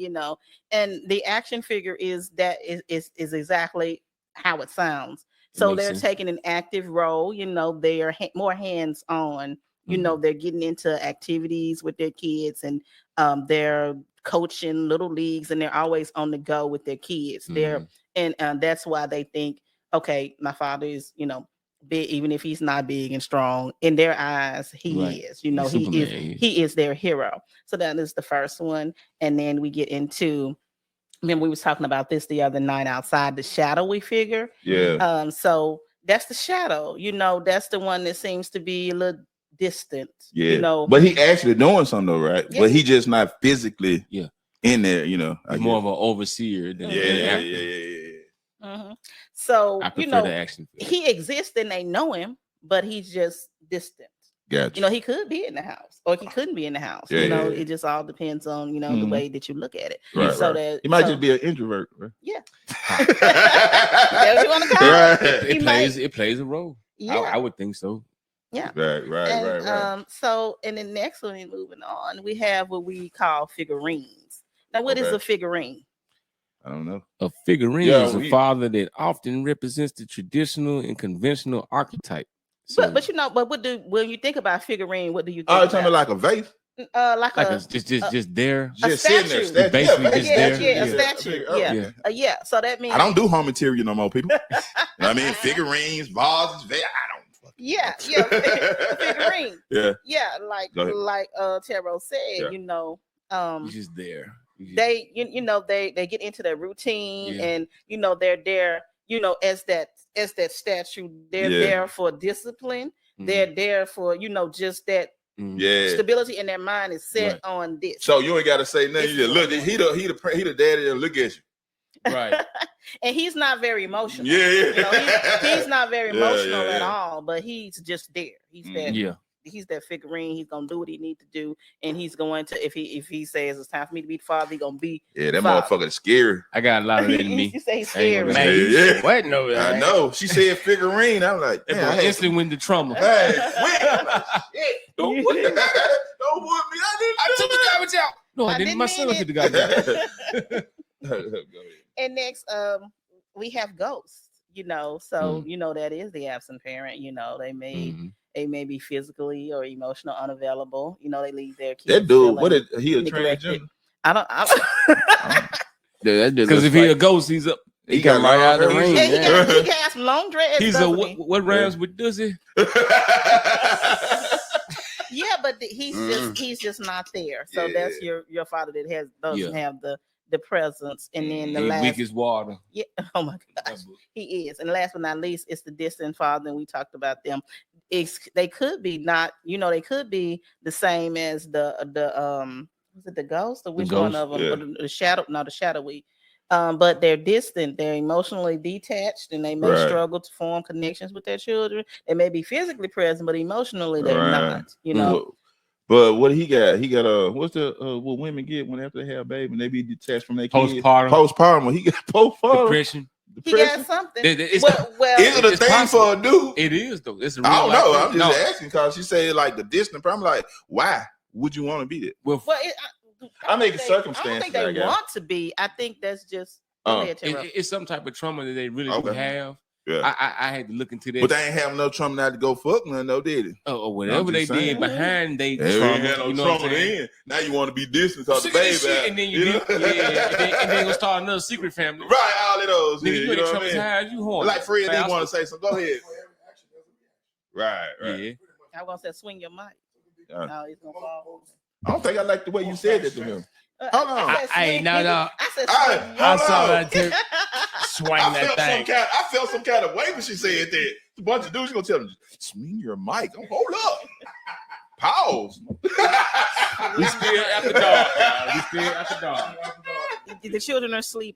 and the action figure is exactly how it sounds. So they're taking an active role, they are more hands-on, they're getting into activities with their kids, and they're coaching little leagues, and they're always on the go with their kids. And that's why they think, okay, my father is, big, even if he's not big and strong. In their eyes, he is. He is their hero. So that is the first one, and then we get into. Remember, we was talking about this the other night outside, the shadowy figure. Yeah. So that's the shadow. That's the one that seems to be a little distant. Yeah. But he actually doing something though, right? Yeah. But he just not physically. In there. He's more of an overseer than an actor. Mm-hmm. So I prefer the action figure. He exists and they know him, but he's just distant. Gotcha. He could be in the house or he couldn't be in the house. It just all depends on the way that you look at it. Right, so that he might just be an introvert, right? Yeah. That's what you want to call it. It plays a role. Yeah. I would think so. Yeah. Right. So in the next one, moving on, we have what we call figurines. Now, what is a figurine? I don't know. A figurine is a father that often represents the traditional and conventional archetype. So, but when you think about figurine, what do you think? Oh, you're talking about like a vase? Just there, just sitting there, basically just there. A statue. Yeah. So that means I don't do home material no more, people. You know what I mean? Figurines, vases, I don't. Yeah, figurine. Yeah, like Taro said, he's just there. They they get into their routine, and they're there, as that statue. They're there for discipline. They're there for just that stability, and their mind is set on this. So you ain't got to say nothing. You just look. He the daddy that look at you. Right. And he's not very emotional. He's not very emotional at all, but he's just there. He's there. He's that figurine. He's gonna do what he needs to do, and he's going to if he says it's time for me to be the father, he's gonna be. Yeah, that motherfucker is scary. I got a lot of that in me. You say he's scary. Man, what? No, I know. She said figurine. I'm like, I instantly went to trauma. Hey, don't put me. I took the garbage out. No, I didn't. My son took the garbage out. Go ahead. And next, we have ghosts. So that is the absent parent. They may be physically or emotional unavailable. They leave their kids. That dude, what is he a transgender? I don't. Because if he a ghost, he's up. He got right out of the ring. He got some long dreads. He's a what rhymes with does he? Yeah, but he's just not there. So that's your father that doesn't have the presence, and then the last weak as water. Yeah. Oh my gosh, he is. And last but not least, it's the distant father. And we talked about them. They could be not. They could be the same as the was it the ghost or which one of them? Yeah. The shadow? No, the shadowy. But they're distant. They're emotionally detached, and they may struggle to form connections with their children. They may be physically present, but emotionally they're not. But what he got? He got what's the what women get when after they have a baby and they be detached from their kids? Postpartum. He got postpartum. Depression. He got something. Is it a thing for a dude? It is though. It's a real I don't know. I'm just asking because she said like the distant. I'm like, why would you want to be there? Well, I make circumstances. I don't think they want to be. I think that's just it's some type of trauma that they really do have. Yeah, I had to look into that. But they ain't have no trauma not to go fuck none, though, did it? Oh, whatever they did behind they trauma. You know trauma then. Now you want to be distant because the baby, and then and then go start another secret family. Right, all of those. Nigga, you traumatized. You horny. Like Fred, they want to say something. Go ahead. Right. Yeah. I was gonna say swing your mic. No, he's gonna fall over. I don't think I like the way you said that to him. Hold on. No. I said I saw that too. Swing that thing. I felt some kind of way when she said that. A bunch of dudes gonna tell them, swing your mic. Oh, hold up. Pause. We still after dark. We still after dark. The children are asleep.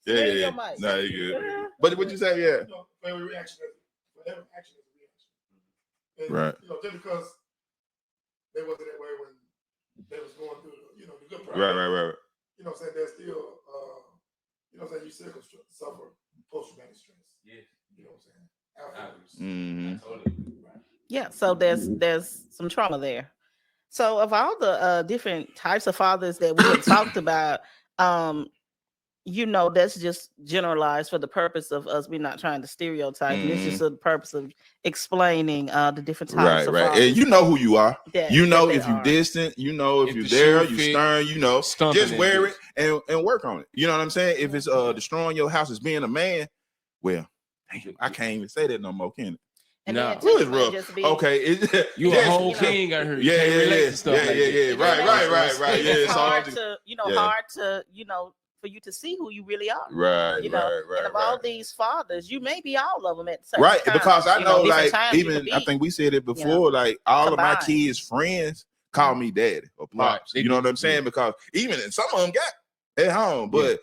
Yeah. Nah, you good. But what you say? Yeah. Favorite reaction. every action is a reaction. And, Right. You know, just because they wasn't that way when they was going through, you know, the good part. Right. You know what I'm saying? They're still, you know what I'm saying? You still suffer post-traumatic stress. Yeah. You know what I'm saying? Afterwards. Mm-hmm. Yeah, so there's some trauma there. So of all the different types of fathers that we have talked about, you know, that's just generalized for the purpose of us. We're not trying to stereotype. And it's just for the purpose of explaining the different types of fathers. And you know who you are. You know if you are. distant, you know if you're the there, shoe you fit, stern, you know, stomping just that wear bitch. it and work on it. You know what I'm saying? If it's destroying your house as being a man, well, damn, I can't even say that no more, can it? And No. then Well, it's it might rough. just be, Okay, You a whole king out here. You can't relate to stuff like that. Right. It's Yeah, hard so to, you know, yeah. hard to, you know, for you to see who you really are. right, You know, and of all these fathers, you may be all of them at certain right. times, Because I you know, different like, times you even could I be, think we said it before, you know, like all of my combined. kids' friends call me daddy or pops. Right. You know what I'm saying? Because even some of them got at home, but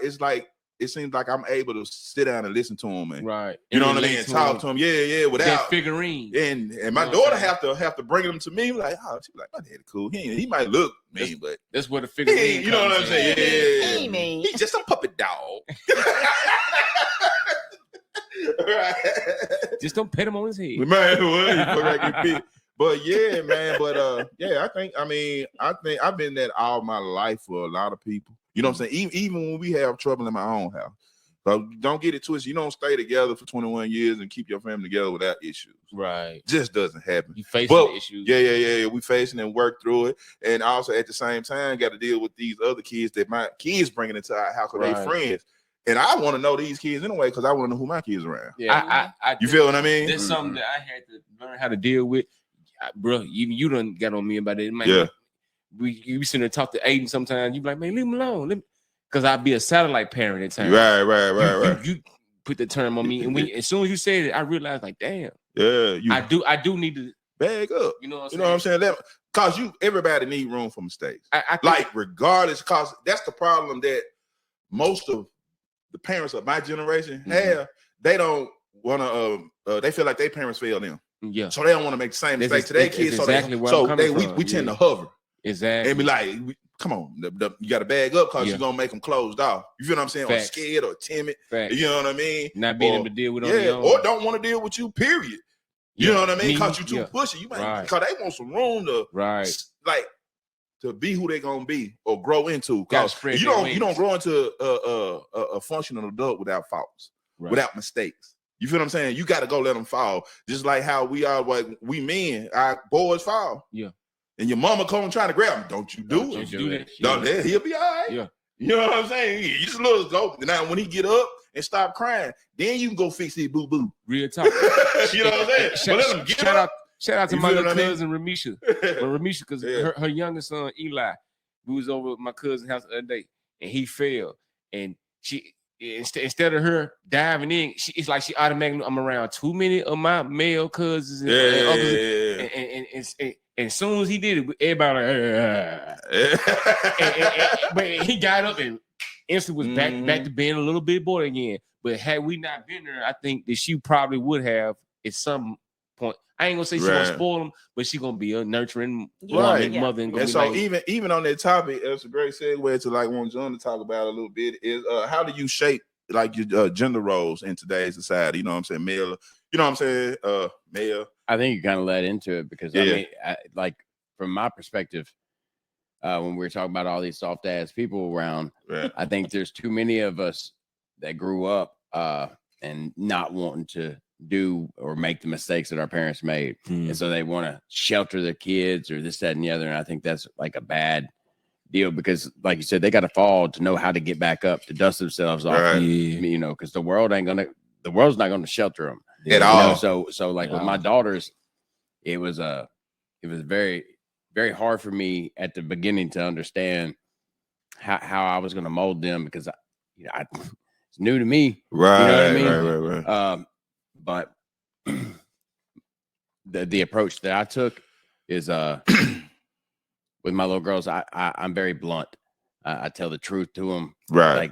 it's like it seems like I'm able to sit down and listen to them, and Right. you know what I mean, and talk to them, without that figurine. And my daughter have to bring them to me, like, oh, she's like, my daddy cool. He might look mean, but that's what the figurine. you know what I'm saying? He mean. He's just a puppet dog. Right. Just don't pet him on his head. Man, but yeah, man. But I think I've been that all my life for a lot of people. You know what I'm saying? Even when we have trouble in my own house. So don't get it twisted. You don't stay together for 21 years and keep your family together without issues. Right. Just doesn't happen. You facing the issues. Yeah. We facing and work through it. And also at the same time, got to deal with these other kids that my kids bringing into our house with their friends. And I want to know these kids anyway, because I want to know who my kids are around. Yeah. You feel what I mean? There's something that I had to learn how to deal with. Bro, even you done got on me about it. Man, you be sitting there talk to Aiden sometimes. You be like, man, leave him alone. Because I'd be a satellite parent at times. Right. You put the term on me. And as soon as you said it, I realized, like, damn. Yeah. I do need to bag up. You know what I'm saying? Because everybody need room for mistakes. I like, regardless, because that's the problem that most of the parents of my generation have. They don't want to, they feel like their parents failed them. Yeah. So they don't want to make the same mistake to their kids. We tend to hover. Exactly. And be like, come on, you got to bag up because you're going to make them closed off. You feel what I'm saying? Or scared or timid. You know what I mean? Not being able to deal with on your own. Or don't want to deal with you, period. You know what I mean? Because you too pushy. You might, because they want some room to, like, to be who they're going to be or grow into. Because you don't grow into a functional adult without faults, without mistakes. You feel what I'm saying? You got to go let them fall. Just like how we are, like we men, our boys fall. Yeah. And your mama come trying to grab him. Don't you do it. Don't do that. He'll be all right. Yeah. You know what I'm saying? You just let us go. Now, when he get up and stop crying, then you can go fix his boo-boo. Real talk. You know what I'm saying? Let him get up. Shout out to my little cousin, Ramisha. Ramisha, because her youngest son, Eli, we was over at my cousin's house the other day, and he fell. And she... Instead of her diving in, it's like she automatically, I'm around too many of my male cousins and uncles. And as soon as he did it, everybody but he got up and instantly was back to being a little bit boy again. But had we not been there, I think that she probably would have at some point. I ain't gonna say she's gonna spoil him, but she's gonna be a nurturing mother. And so even on that topic, it's a great segue to like one John to talk about a little bit is how do you shape like your gender roles in today's society? You know what I'm saying? Male, you know what I'm saying? Male. I think you kind of led into it because I mean, like from my perspective, when we were talking about all these soft ass people around, I think there's too many of us that grew up and not wanting to do or make the mistakes that our parents made. And so they want to shelter their kids or this, that, and the other. And I think that's like a bad deal because like you said, they got to fall to know how to get back up, to dust themselves off, you know, because the world's not going to shelter them at all. So like with my daughters, it was very, very hard for me at the beginning to understand how I was going to mold them because it's new to me. Right. You know what I mean? But the approach that I took is with my little girls, I'm very blunt. I tell the truth to them. Right. Like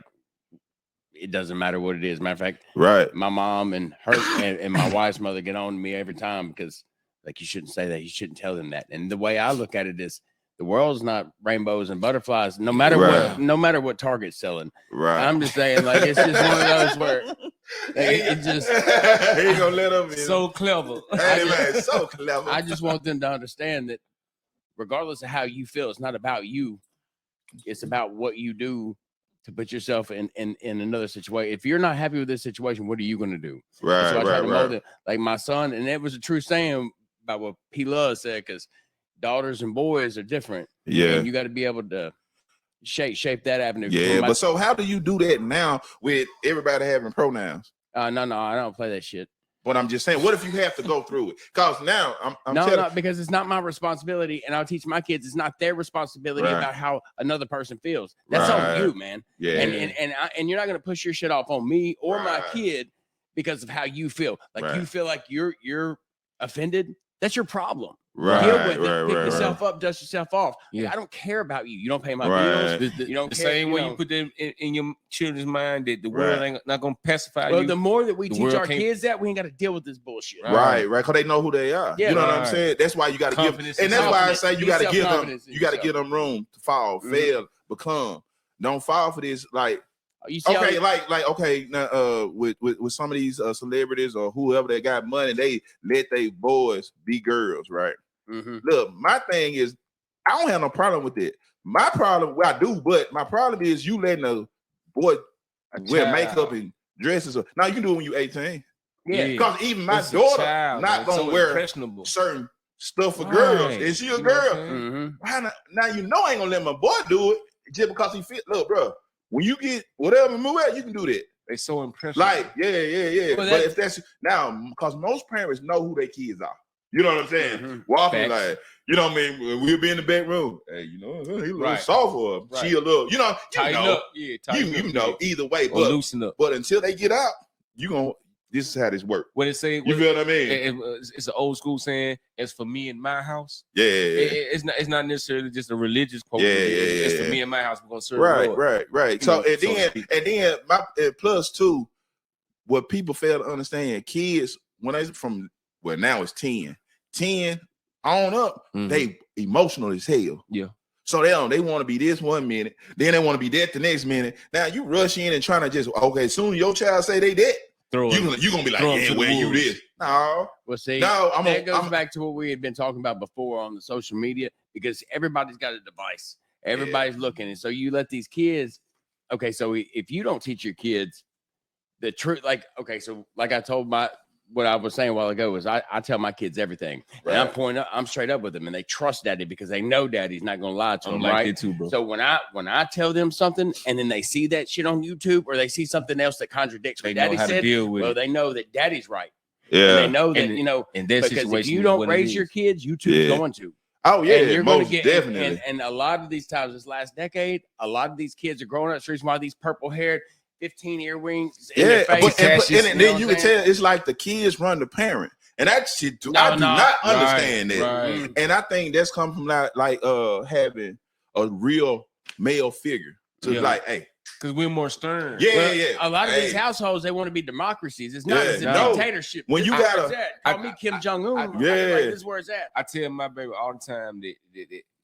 it doesn't matter what it is. Matter of fact, right. My mom and her and my wife's mother get on to me every time because like you shouldn't say that. You shouldn't tell them that. And the way I look at it is the world's not rainbows and butterflies, no matter what Target's selling. Right. I'm just saying, like it's just one of those where it just he ain't gonna let them in. So clever. So clever. I just want them to understand that regardless of how you feel, it's not about you. It's about what you do to put yourself in another situation. If you're not happy with this situation, what are you going to do? Right, so I try to mold right. it. Like my son, and it was a true saying about what P. Love said, because daughters and boys are different. Yeah. And you got to be able to shape that avenue. Yeah, but so how do you do that now with everybody having pronouns? No, I don't play that shit. But I'm just saying, what if you have to go through it? Because now I'm no, because it's not my responsibility, and I'll teach my kids it's not their responsibility about how another person feels. That's on you, man. Yeah, and you're not gonna push your shit off on me or my kid because of how you feel. Like you feel like you're offended. That's your problem. Right, deal with it. Pick yourself up, dust yourself off. Yeah. I don't care about you. You don't pay my bills. You don't the care, same way you put that in your children's mind that the world ain't not gonna pacify you. Well, the more that we teach our kids that, we ain't got to deal with this bullshit. Right, because they know who they are. Yeah, you know what I'm saying? That's why you got to give, and that's why I say you got to give them room to fall, fail, become. Don't fall for this, like. You see okay, now with some of these celebrities or whoever that got money, they let their boys be girls, right? Mm-hmm. Look, my thing is, I don't have no problem with it. My problem, well, I do, but my problem is you letting a boy wear makeup and dresses. Now you can do it when you're 18. Yeah, because even my daughter not gonna wear certain stuff for girls. Is she a girl? Mm-hmm. Now you know I ain't gonna let my boy do it just because he fit. Look, bro. When you get whatever move out, you can do that. They so impressive. Like, yeah. But if that's now, because most parents know who their kids are. You know what I'm saying? Mm-hmm. Walking like, you know what I mean? We'll be in the back room. Hey, you know, he a little soft for her. She a little, you know, you know, either way. But loosen up. But until they get out, this is how this works. What it say? You feel what I mean? It's an old school saying. It's for me and my house. Yeah. It's not necessarily just a religious quote. It's for me and my house. We're gonna serve. Right. So and then my plus two, what people fail to understand, kids when they now it's 10 on up, they emotional as hell. Yeah. So they want to be this 1 minute, then they want to be that the next minute. Now you rush in and trying to just soon your child say they that. You're gonna be like, yeah, where you this? No. Well, see, that goes back to what we had been talking about before on the social media, because everybody's got a device. Everybody's looking. And so you let these kids, so if you don't teach your kids the truth, like I told what I was saying a while ago is I tell my kids everything. And I'm straight up with them, and they trust daddy because they know daddy's not gonna lie to them. Right. It too, bro. So when I tell them something and then they see that shit on YouTube or they see something else that contradicts what daddy said, they know that daddy's right. Yeah. And they know that, in this because if you don't raise your kids, YouTube's going to. Oh yeah, and you're most definitely. And a lot of these times, this last decade, a lot of these kids are growing up. The reason why these purple haired 15 earrings in their face. And then you can tell it's like the kids run the parent. And that shit, I do not understand that. Right. And I think that's come from like having a real male figure to like, hey. Because we're more stern. Yeah. A lot of these households, they want to be democracies. It's not. It's a dictatorship. When you gotta call me Kim Jong-un. This is where it's at. I tell my baby all the time that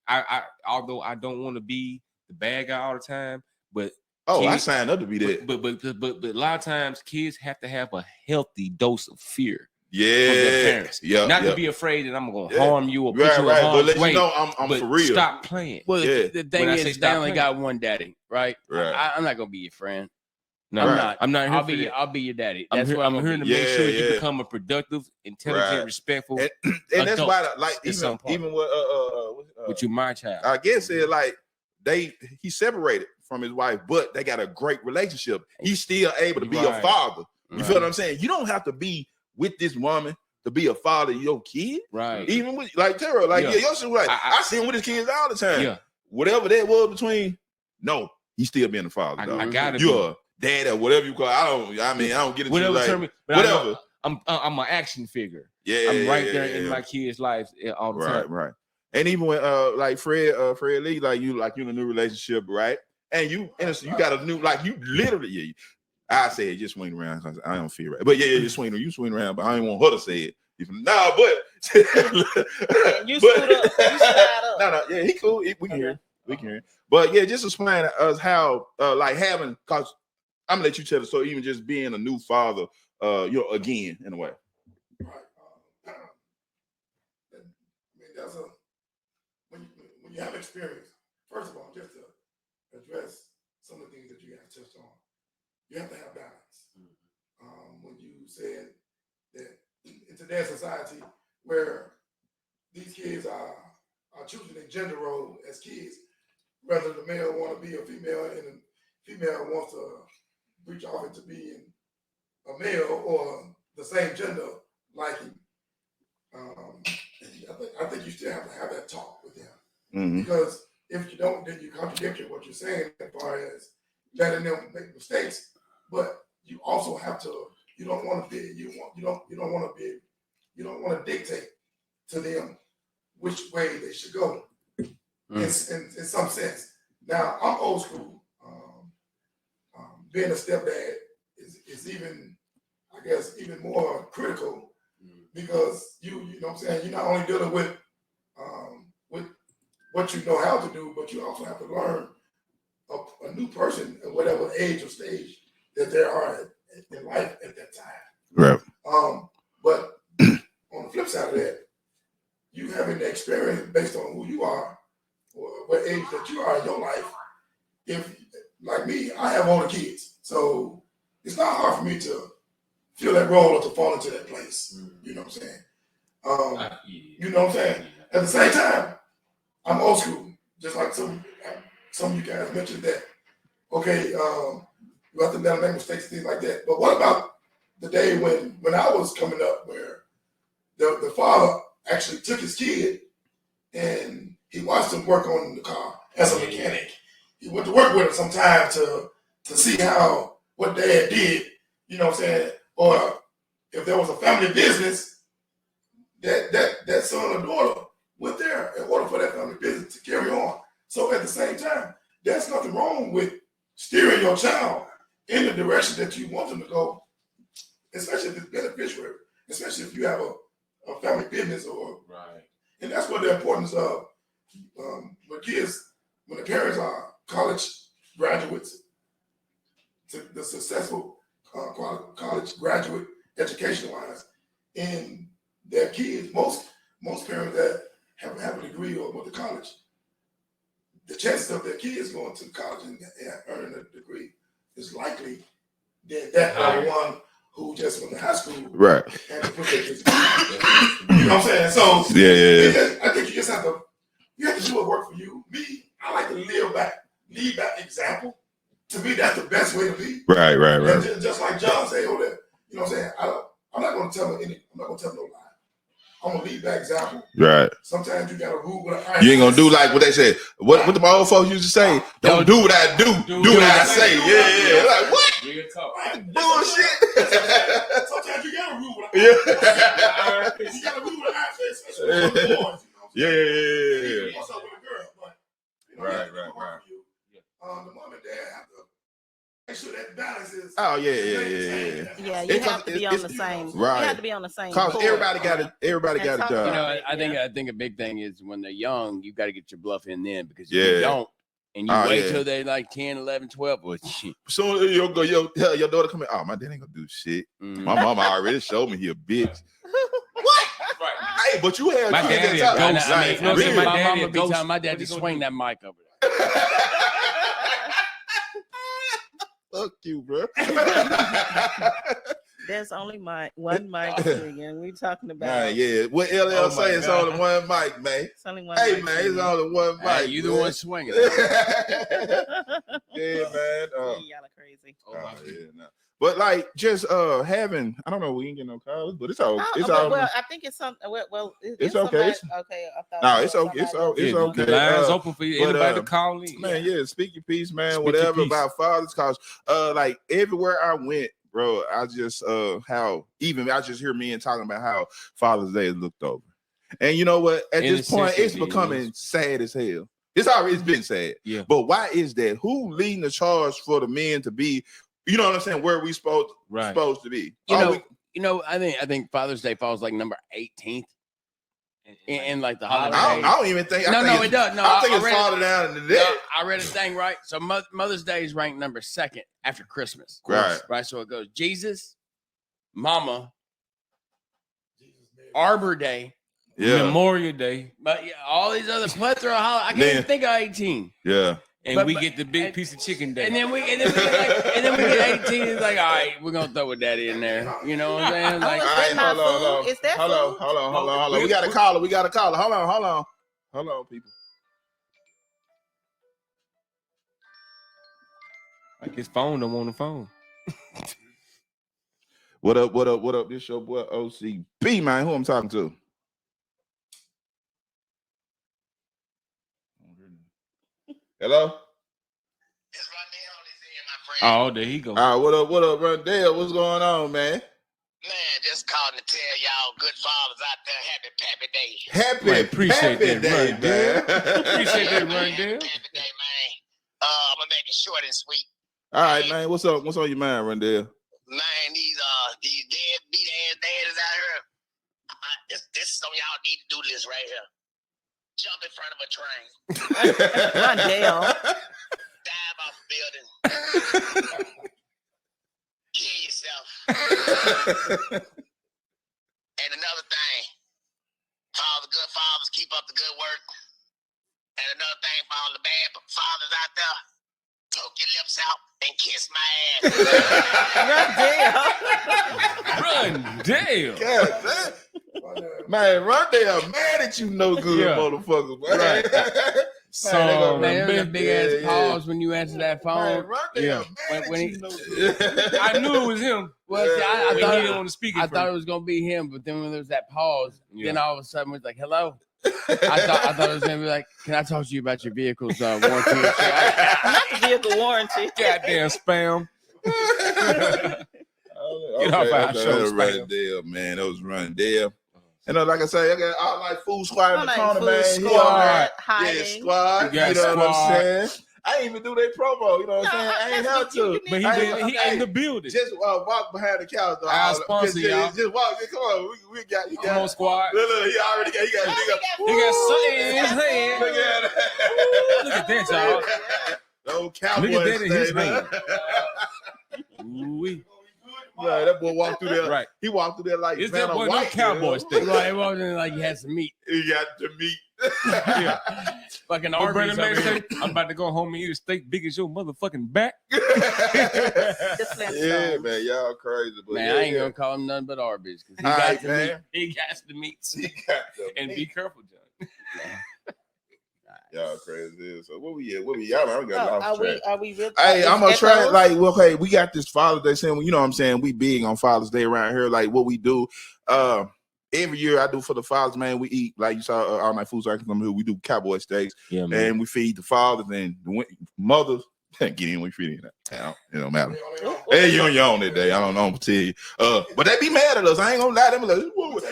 I although I don't want to be the bad guy all the time, but I signed up to be that. But a lot of times kids have to have a healthy dose of fear. Yeah. From their parents. Not to be afraid that I'm gonna harm you or put you in harm's way. But let you know I'm for real. Stop playing. Well, the thing is, they only got one daddy, right? I'm not gonna be your friend. No, I'm not. I'll be your daddy. That's what I'm here to make sure you become a productive, intelligent, respectful. And that's why, like, even with you, my child. I guess it like he separated from his wife, but they got a great relationship. He's still able to be a father. You feel what I'm saying? You don't have to be with this woman to be a father of your kid. Right. Even with like Tara, like your sister, like I see him with his kids all the time. Yeah. Whatever that was between, no, he's still being a father. I gotta be. You're a dad or whatever you call it. I don't get it. Whatever. I'm an action figure. Yeah. I'm right there in my kids' lives all the time. Right. And even when like Fred Lee, like you in a new relationship, right? And you got a new, like you literally, I say it, just swing around because I don't feel right. But yeah, you swing around, but I don't want her to say it. No, but you scoot up, you slide up. No, yeah, he cool. We can hear. We can hear. But yeah, just explain to us how like having, cause I'm gonna let you tell the story, even just being a new father, again in a way. Right. I mean, that's when you have experience. First of all, just to address some of the things that you have touched on, you have to have balance. When you said that in today's society, where these kids are choosing a gender role as kids, whether the male want to be a female and the female wants to reach off into being a male or the same gender like him. I think you still have to have that talk with them, because if you don't, then you contradict what you're saying as far as letting them make mistakes. But you also have to. You don't want to dictate to them which way they should go. In some sense. Now I'm old school. Being a stepdad is even, I guess, even more critical, because you know what I'm saying, you're not only dealing with what you know how to do, but you also have to learn a new person at whatever age or stage that they are in life at that time. Right. But on the flip side of that, you having the experience based on who you are or what age that you are in your life. If, like me, I have older kids, so it's not hard for me to fill that role or to fall into that place. You know what I'm saying? You know what I'm saying? At the same time, I'm old school, just like some of you guys mentioned that. Okay, you have to let them make mistakes, things like that. But what about the day when I was coming up, where the father actually took his kid and he watched him work on the car as a mechanic. He went to work with him sometime to see what dad did, you know what I'm saying? Or if there was a family business, that son or daughter went there in order for that family business to carry on. So at the same time, there's nothing wrong with steering your child in the direction that you want them to go, especially if it's beneficial, especially if you have a family business or right. And that's what the importance of when kids, when the parents are college graduates, the successful college graduate education wise, and their kids, most parents that have a degree or went to college, the chances of their kids going to college and earning a degree is likely than that of one who just went to high school, right? And to put their kids you know what I'm saying? So yeah. I think you just have to do what works for you. Me, I like to lead by example. To me, that's the best way to be. Right. Just like John said over there, you know what I'm saying? I'm not going to tell no lie. I'm gonna lead by example. Right. Sometimes you gotta rule with an iron. You ain't gonna do like what they said. What the old folks used to say? Don't do what I do. Do what I say. Yeah. Like what? Bullshit. Sometimes you gotta rule with an iron. You gotta rule with an iron, especially with the boys. Yeah. What's up with a girl? But right. The mom and dad have to make sure that balance is. Oh yeah. Yeah, you have to be on the same. Right. You have to be on the same. Cause everybody got a job. You know, I think a big thing is when they're young, you got to get your bluff in then, because if you don't, and you wait till they're like 10, 11, 12, well, shit. So your daughter come in. Oh, my dad ain't gonna do shit. My mama already showed me he a bitch. What? Right. Hey, but you had my kids that time. My dad just swing that mic over there. Fuck you, bro. There's only one mic again. We talking about. Yeah. What LL say? It's only one mic, man. It's only one. Hey, man, it's only one mic. Hey, you the one swinging. Yeah, man. Y'all are crazy. No. But like just having, I don't know, we ain't getting no calls, but it's all. Well, I think it's something. Well, it's okay. Okay. I thought no, it's okay. It's okay. The line's open for you. Anybody to call in. Man, speak your piece, man. Whatever about fathers, cause like everywhere I went, bro, I just I just hear men talking about how Father's Day is looked over, and you know what? At this point, it's becoming sad as hell. It's been sad. Yeah. But why is that? Who leading the charge for the men to be? You know what I'm saying? Where we supposed to be. I think Father's Day falls like number 18th. In like the holidays. I don't even think. It does. No, I think it's farther down than that. I read a thing right. So Mother's Day is ranked number 2nd after Christmas. Right. So it goes Jesus, Mama, Arbor Day, Memorial Day, but all these other plethora of holidays. I can't even think of 18. Yeah. And we get the big piece of chicken day. And then we get 18. It's like, all right, we're gonna throw a daddy in there. You know what I'm saying? Like, hold on. Is that hold on. We got a caller. Hold on, people. Like his phone don't want the phone. What up? This your boy OCB, man. Who I'm talking to? Hello? Oh, there he go. All right, what up, Rondell? What's going on, man? Man, just calling to tell y'all good fathers out there, happy Pappy Day. Happy appreciate Pappy that, Day, man. Appreciate that, Rondell. Happy Day, man. I'm gonna make it short and sweet. All right, man. What's up? What's on your mind, Rondell? Man, these deadbeat ass daddies out here. This is something y'all need to do this right here. Jump in front of a train. Rondell. Dive off a building. Kill yourself. And another thing, for all the good fathers, keep up the good work. And another thing for all the bad fathers out there, poke your lips out and kiss my ass. Rondell. God, man, Rondell mad at you, no good motherfuckers, man. Right. So, man, there's a big ass pause when you answer that phone. Man, I knew it was him. Well, see, I thought he didn't want to speak. I thought it was gonna be him, but then when there was that pause, then all of a sudden it was like, "Hello." I thought it was gonna be like, "Can I talk to you about your vehicle's warranty?" Not the vehicle warranty. Goddamn spam. Get off our show, Rondell, man. That was Rondell. And like I say, I got all like food squad in the corner, man. Squad, squad. You know what I'm saying? I ain't even do their promo. You know what I'm saying? I ain't have to. But he in the building. Just walk behind the couch. Our sponsor, y'all. Just walk. Come on. We got. Come on, squad. Look, he already got. He got something in his hand. Look at that, y'all. No cowboy. Look at that in his hand. Ooh-wee. Yeah, that boy walked through there. Right. He walked through there like it's that boy no cowboy stick. Right, it wasn't like he had some meat. He got the meat. Yeah. Fucking Arby's. Arby's. Man say, I'm about to go home and eat a steak big as your motherfucking back. Yeah, man, y'all crazy. But man, I ain't gonna call him nothing but Arby's because he got the meats. And be careful, John. Y'all crazy. So what we at? Y'all? I got off track. Are we really? Hey, I'm gonna try. Like, well, hey, we got this Father's Day saying, you know what I'm saying? We big on Father's Day around here. Like, what we do, every year I do for the fathers, man. We eat like you saw all my food. So I can come here. We do cowboy steaks, and we feed the fathers and the mothers. Get in, we feed in that. It don't matter. Hey, you on your own that day. I don't know. I'm gonna tell you. But they be mad at us. I ain't gonna lie. Them like,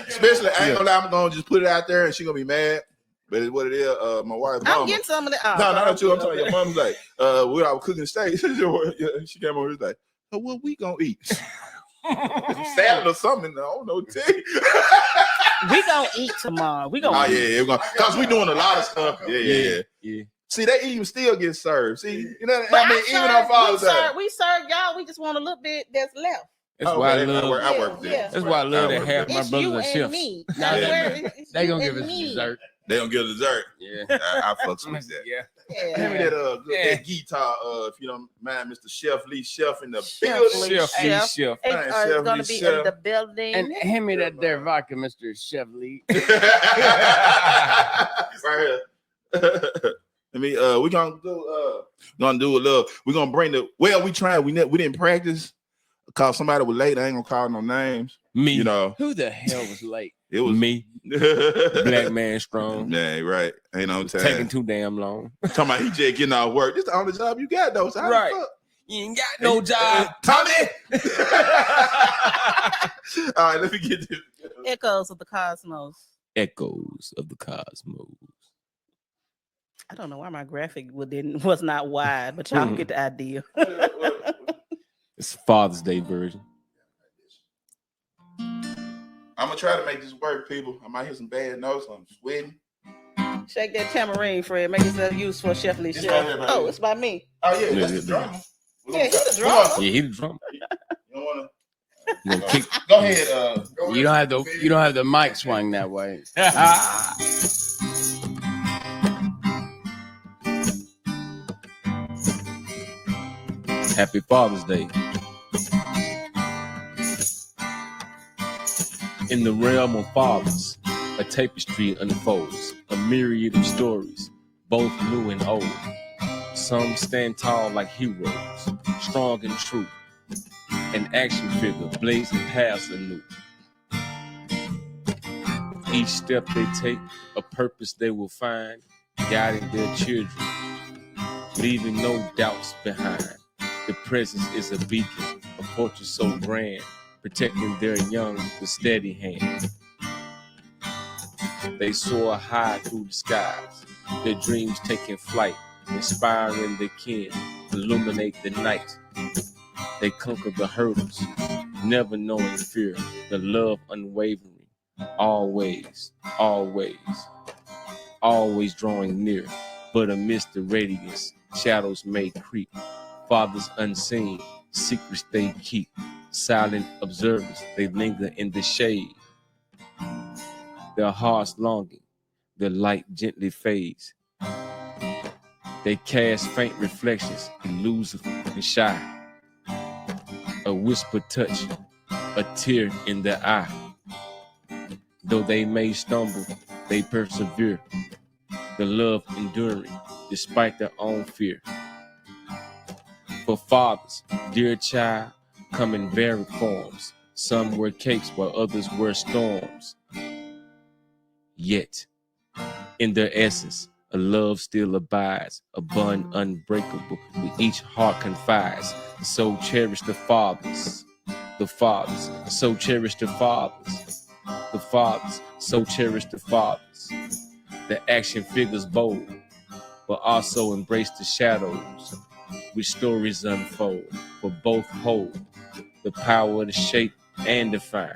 especially I ain't gonna lie. I'm gonna just put it out there, and she gonna be mad. But it's what it is. My wife. I'm getting some of that. No, not you. I'm telling you, your mom's like, we are cooking steak. She came over. She's like, so what we gonna eat? Salad or something? I don't know. We gonna eat tomorrow. We gonna. Oh yeah, because we doing a lot of stuff. Yeah. See, they even still get served. See, you know, I mean, even on Father's Day, we serve y'all. We just want a little bit that's left. That's why I love. I work there. That's why I love that half my brothers are chefs. They gonna give us dessert. They don't get a dessert. Yeah, I fucks with that. Yeah. Hand me that guitar, if you don't mind, Mr. Chef Lee Chef in the building. Chef. It's gonna be in the building. And hand me that there vodka, Mr. Chef Lee. Right here. I mean, we're gonna do a little. We're gonna bring the. Well, we tried. We didn't practice because somebody was late. I ain't gonna call no names. Me. You know who the hell was late? It was me. Black man strong. Yeah, right. Ain't no time. Taking too damn long. Talking about he just getting out of work. This the only job you got though. So right. You ain't got no job, Tommy. All right, let me get this. Echoes of the Cosmos. Echoes of the Cosmos. I don't know why my graphic was not wide, but y'all get the idea. It's Father's Day version. I'm gonna try to make this work, people. I might hear some bad notes. I'm sweating. Shake that tambourine, Fred. Make yourself useful, chefly It's chef. right here, right Oh, here. it's by me. Oh yeah, that's the drummer. Yeah, he's the drummer. Yeah, he the drummer. You don't wanna. You gonna kick. Go ahead. You don't have the mic swung that way. Happy Father's Day. In the realm of fathers, a tapestry unfolds, a myriad of stories, both new and old. Some stand tall like heroes, strong and true, an action figure blazing paths anew. Each step they take, a purpose they will find, guiding their children, leaving no doubts behind. The presence is a beacon, a fortress so grand, protecting their young with steady hand. They soar high through the skies, their dreams taking flight, inspiring their kin, illuminate the night. They conquer the hurdles, never knowing fear, the love unwavering, always, always, always drawing near. But amidst the radiance, shadows may creep. Fathers unseen, secrets they keep. Silent observers, they linger in the shade. Their hearts longing, their light gently fades. They cast faint reflections, elusive and shy. A whisper touch, a tear in their eye. Though they may stumble, they persevere. The love enduring, despite their own fear. For fathers, dear child, come in varied forms. Some wear capes while others wear storms. Yet, in their essence, a love still abides, a bond unbreakable that each heart confides. So cherish the fathers, so cherish the fathers, so cherish the fathers. The action figures bold, but also embrace the shadows, which stories unfold, for both hold the power to shape and define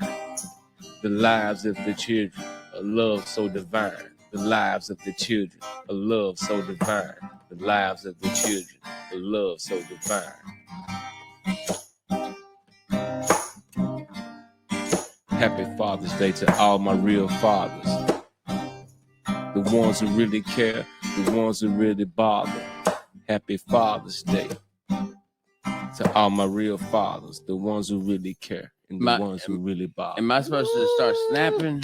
the lives of the children, a love so divine. The lives of the children, a love so divine. The lives of the children, a love so divine. Happy Father's Day to all my real fathers. The ones who really care, the ones who really bother. Happy Father's Day to all my real fathers, the ones who really care and the ones who really bother. Am I supposed to start snapping? Is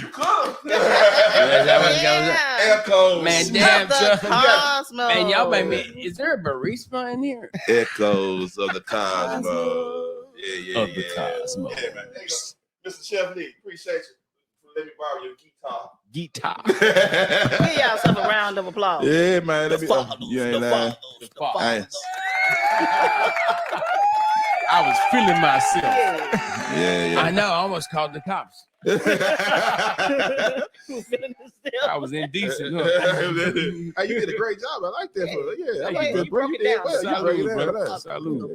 that what it goes? Echoes. Man, damn, Cosmos. man, y'all made me. Is there a barista in here? Echoes of the cosmos. Yeah. Of the cosmos. Yeah, man. Hey, Mr. Chef Lee, appreciate you. Let me borrow your guitar. Give yourself a round of applause. Yeah, man. You ain't lying. I was feeling myself. Yeah. I know. I almost called the cops. I was indecent. Huh? Hey, you did a great job. I like that. I like that, bro. You did well. Salute.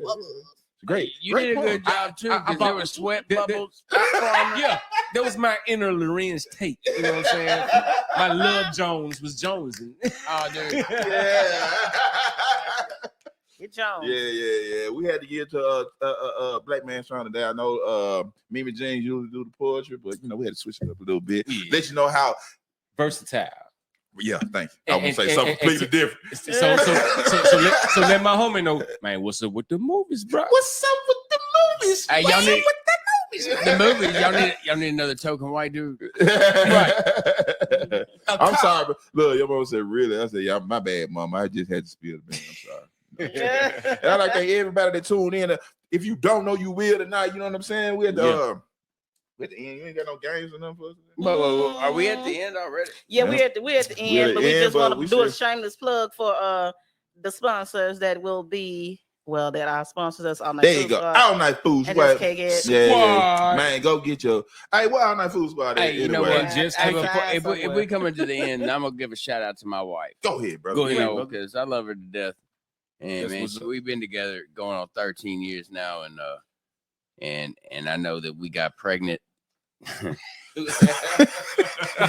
Great. You did a good job too, because there were sweat bubbles. Yeah, that was my inner Lorenz Tate. You know what I'm saying? My love Jones was Jonesing. Oh, dude. Yeah. Get Jones. Yeah. We had to get to Black Man Trying to Die. I know Mimi James usually do the poetry, but we had to switch it up a little bit. Yeah. Let you know how versatile. Yeah, thank you. I want to say something completely different. So let my homie know, man. What's up with the movies, bro? What's up with the movies? Hey, y'all need the movies. Y'all need another token white dude. Right. I'm sorry, but look, your mom said really. I said, yeah, my bad, mama. I just had to spill the beans. I'm sorry. And I like to thank everybody that tuned in. If you don't know, you will tonight. You know what I'm saying? We're at the end. You ain't got no games or nothing for us. Are we at the end already? Yeah, we're at the end, but we just want to do a shameless plug for the sponsors that will be that our sponsors us on. There you go. All Night Food Squad. Yeah. Man, go get your. Hey, what All Night Food Squad? Hey, you know what? If we come into the end, I'm gonna give a shout out to my wife. Go ahead, bro. Go ahead, because I love her to death. And man, we've been together going on 13 years now, and and I know that we got pregnant.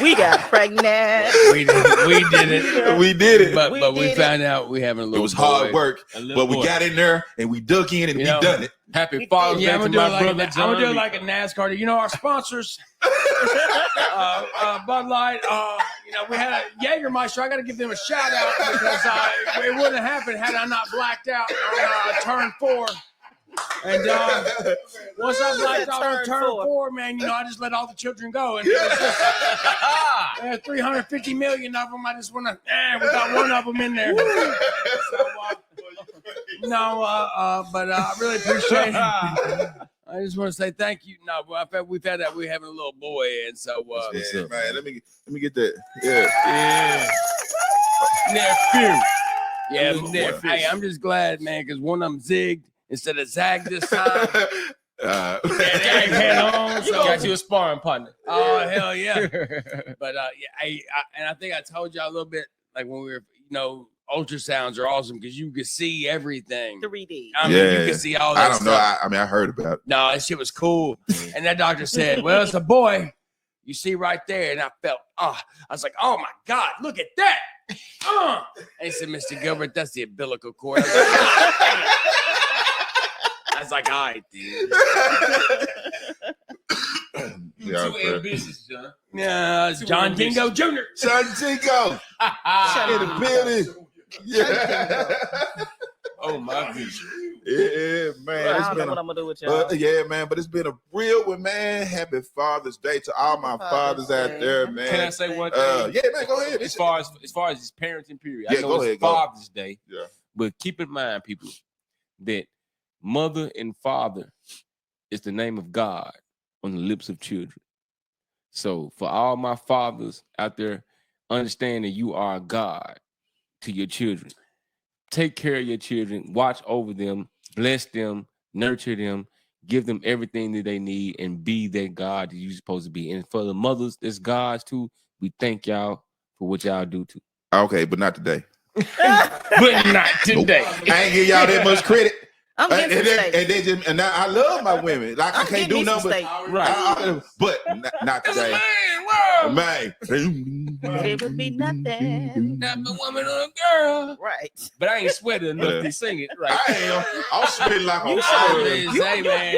We got pregnant. We did it. We did it. But we found out we having a little. It was hard boy. work, but we got in there and we dug in and we done it. Happy Father's Day to my brother John. I'm gonna do it like a NASCAR. You know our sponsors, Bud Light. We had a Jägermeister. I got to give them a shout out because it wouldn't have happened had I not blacked out on turn 4. And once I blacked out on turn 4, man, I just let all the children go. And it was just 350 million of them. I just want to, we got one of them in there. But I really appreciate it. I just want to say thank you. No, we've had that. We're having a little boy, and so man, let me get that. Yeah. Nephew. Yeah, nephew. Hey, I'm just glad, man, because one of them zigged instead of zagged this time. Head on. You got you a sparring partner. Oh hell yeah! But and I think I told y'all a little bit like when we were, ultrasounds are awesome because you can see everything. 3D. I mean, you can see all that. I don't know. I heard about it. No, that shit was cool. And that doctor said, "Well, it's a boy. You see right there." And I felt, I was like, "Oh my God, look at that!" And he said, "Mr. Gilbert, that's the umbilical cord." I was like, "All right, dude." Too ambitious, John. Yeah, John Dingo Jr. John Dingo. In the building. Yeah. Oh my goodness. Yeah, man. I don't know what I'm gonna do with y'all. Yeah, man. But it's been a real one, man. Happy Father's Day to all my fathers out there, man. Can I say one thing? Yeah, man. Go ahead. As far as this parenting period, Yeah, I know go it's ahead, Father's Day. Yeah. But keep in mind, people, that mother and father is the name of God on the lips of children. So for all my fathers out there, understand that you are a God to your children. Take care of your children, watch over them, bless them, nurture them, give them everything that they need, and be that God that you're supposed to be. And for the mothers, that's God's too. We thank y'all for what y'all do too. Okay, but not today. But not today. I ain't give y'all that much credit. I'm getting and now I love my women. Like I can't do nothing, right? But not today. Man, it would be nothing. Not a woman or a girl, Right? But I ain't sweating enough to sing it, right? I am. I'm sweating like You a should. perm. Say, man.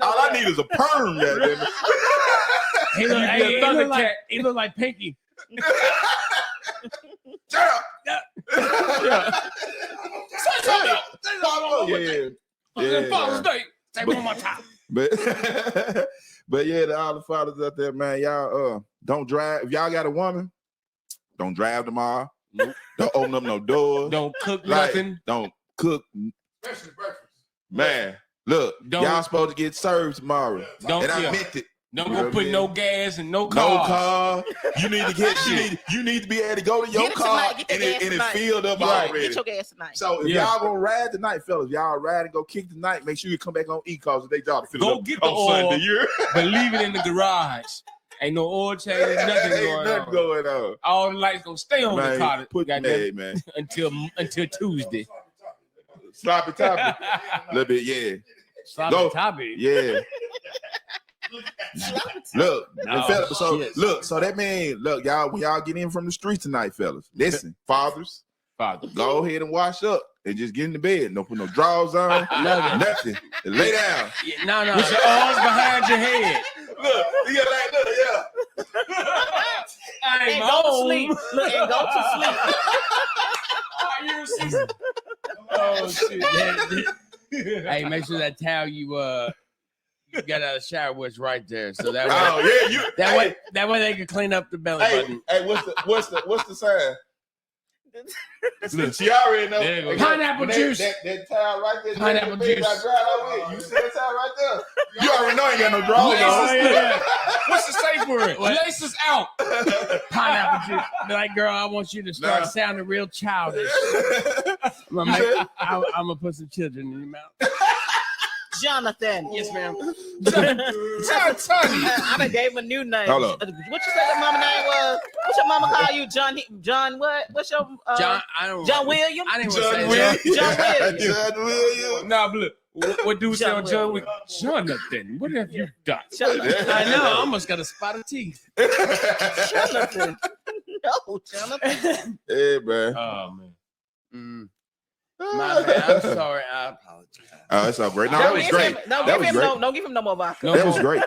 All I need is a perm. He look like Pinky. Shut up. Yeah. Father's Day. Say one more time. But yeah, to all the fathers out there, man, y'all don't drive. If y'all got a woman, don't drive tomorrow. Nope. Don't open up no doors. Don't cook nothing. Don't cook. Man, look, y'all supposed to get served tomorrow. And I meant it. Don't go put no gas and no car. No car. You need to get. you need to be able to go to your car and it's filled up already. Get your gas tonight. So if y'all gonna ride tonight, fellas, y'all ride and go kick tonight. Make sure you come back on E-Cars if they y'all to fill go up get the on oil, Sunday. but leave it in the garage. Ain't no oil change, nothing going on. All the lights gonna stay on the car. Man. until Tuesday. Sloppy toppy. A little bit, yeah. Sloppy toppy. Yeah. Look, so that means, look, y'all, when y'all get in from the street tonight, fellas, listen, fathers, go ahead and wash up and just get in the bed. Don't put no drawers on, nothing. Lay down. No. With your arms behind your head. Look. And go to sleep. Look, and go to sleep. Oh shit. Hey, make sure that towel you got out of the shower was right there, so that way, that way they can clean up the belly button. Hey, what's the sign? She already know. Pineapple juice. That towel right there. Pineapple juice. You see that towel right there? You already know I ain't got no drawers on. What's the safe word? Laces out. Pineapple juice. Be like, girl, I want you to start sounding real childish. I'm gonna put some children in your mouth. Jonathan. Yes, ma'am. I done gave him a new name. Hold up. What you say your mama name was? What's your mama call you? John what? What's your John? I don't. John William? I didn't John want to say Williams. John Williams. John Williams. Nah, but look, what dude say on John Wick? Williams. Jonathan, what have you done? I know. I almost got a spot of teeth. Jonathan. No, Jonathan. Hey, man. Oh man. My bad. I'm sorry. I apologize. Oh, it's all great. No, that was great. Don't give him no more vodka. That was great.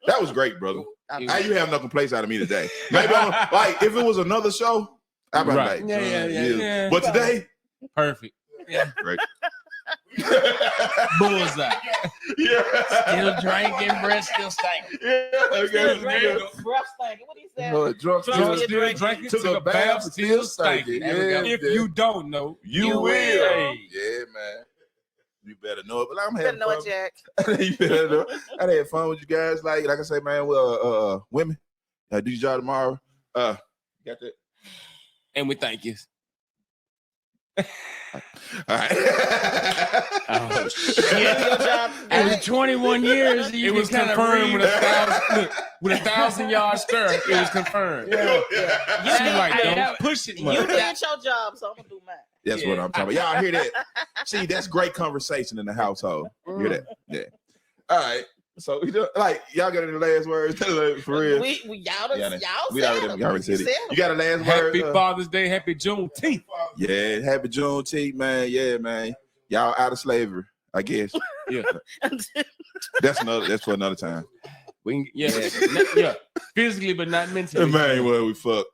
That was great, brother. How you have no complaints out of me today? Maybe like if it was another show, I'd be Right. like, Yeah. But today, Perfect. Yeah. great. Bullseye. Still drinking, breath still stinking. Breath stinking. What he said? Drunk, Drunk, Still drinking, took a bath, still stinking. Yeah, If yeah. you don't know, You will. Hey. Yeah, man. You better know it. But I'm You better having know fun. it, Jack. You better know. I had fun with you guys. Like I say, man, well, women, do your job tomorrow. Got that? And we thank you. All right. Oh, Your job. after 21 years, It was confirmed with a 1,000-yard stir. It was confirmed. Yeah. She like, Hey, don't push it. You much. did your job, so I'm gonna do mine. That's what I'm talking about. Y'all hear that? See, that's great conversation in the household. You hear that? Yeah. All right. So like y'all got any last words for real? We y'all Yeah, y'all we said already them. said You it. You got a last Happy word? Father's Day. Happy Juneteenth. Yeah, happy Juneteenth, man. Yeah, man. Y'all out of slavery, I guess. Yeah. That's for another time. We can, yeah. Physically, but not mentally. Man, well, we fuck.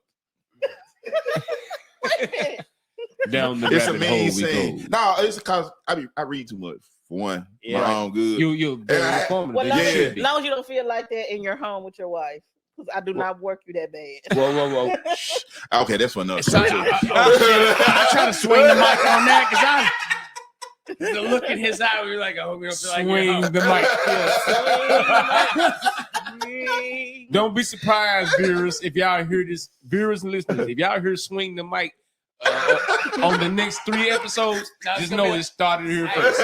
Down the It's a rabbit mean hole we saying. go. No, it's because I read too much for one. Yeah. My own good. You very informative. Well, You long, Yeah. should be. long as you don't feel like that in your home with your wife, because I do not work you that bad. Whoa. Okay, that's for another So, time. I try to swing the mic on that because the look in his eye, we were like, oh, we don't feel like Swing you're the mic. Don't be surprised, viewers, if y'all hear this. Viewers and listeners, if y'all hear swing the mic on the next 3 episodes, just know it started here first.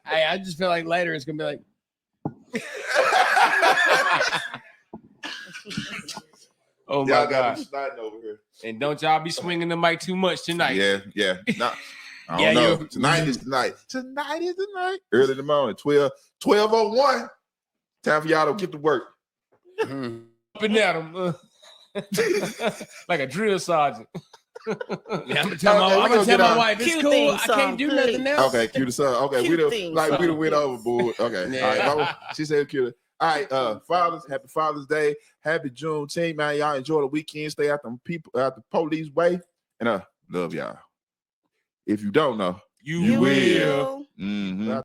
Hey, I just feel like later it's gonna be like, Oh my Y'all got God! me snotting over here. And don't y'all be swinging the mic too much tonight. Yeah. No, I Yeah, don't know. Tonight is the night. Tonight is the night. Early in the morning, 12:01. Time for y'all to get to work. Up and at 'em, like a drill sergeant. yeah, I'm gonna tell my wife it's Cue cool. theme I song, can't do please. nothing else. Okay, cue the sun. Okay, Cue we done theme like we song, done went please. overboard. Okay, Yeah. all right. Mama, she said cue. All right, happy Father's Day, happy Juneteenth, man. Y'all enjoy the weekend. Stay out the police way, and love y'all. If you don't know, You will. Mm-hmm.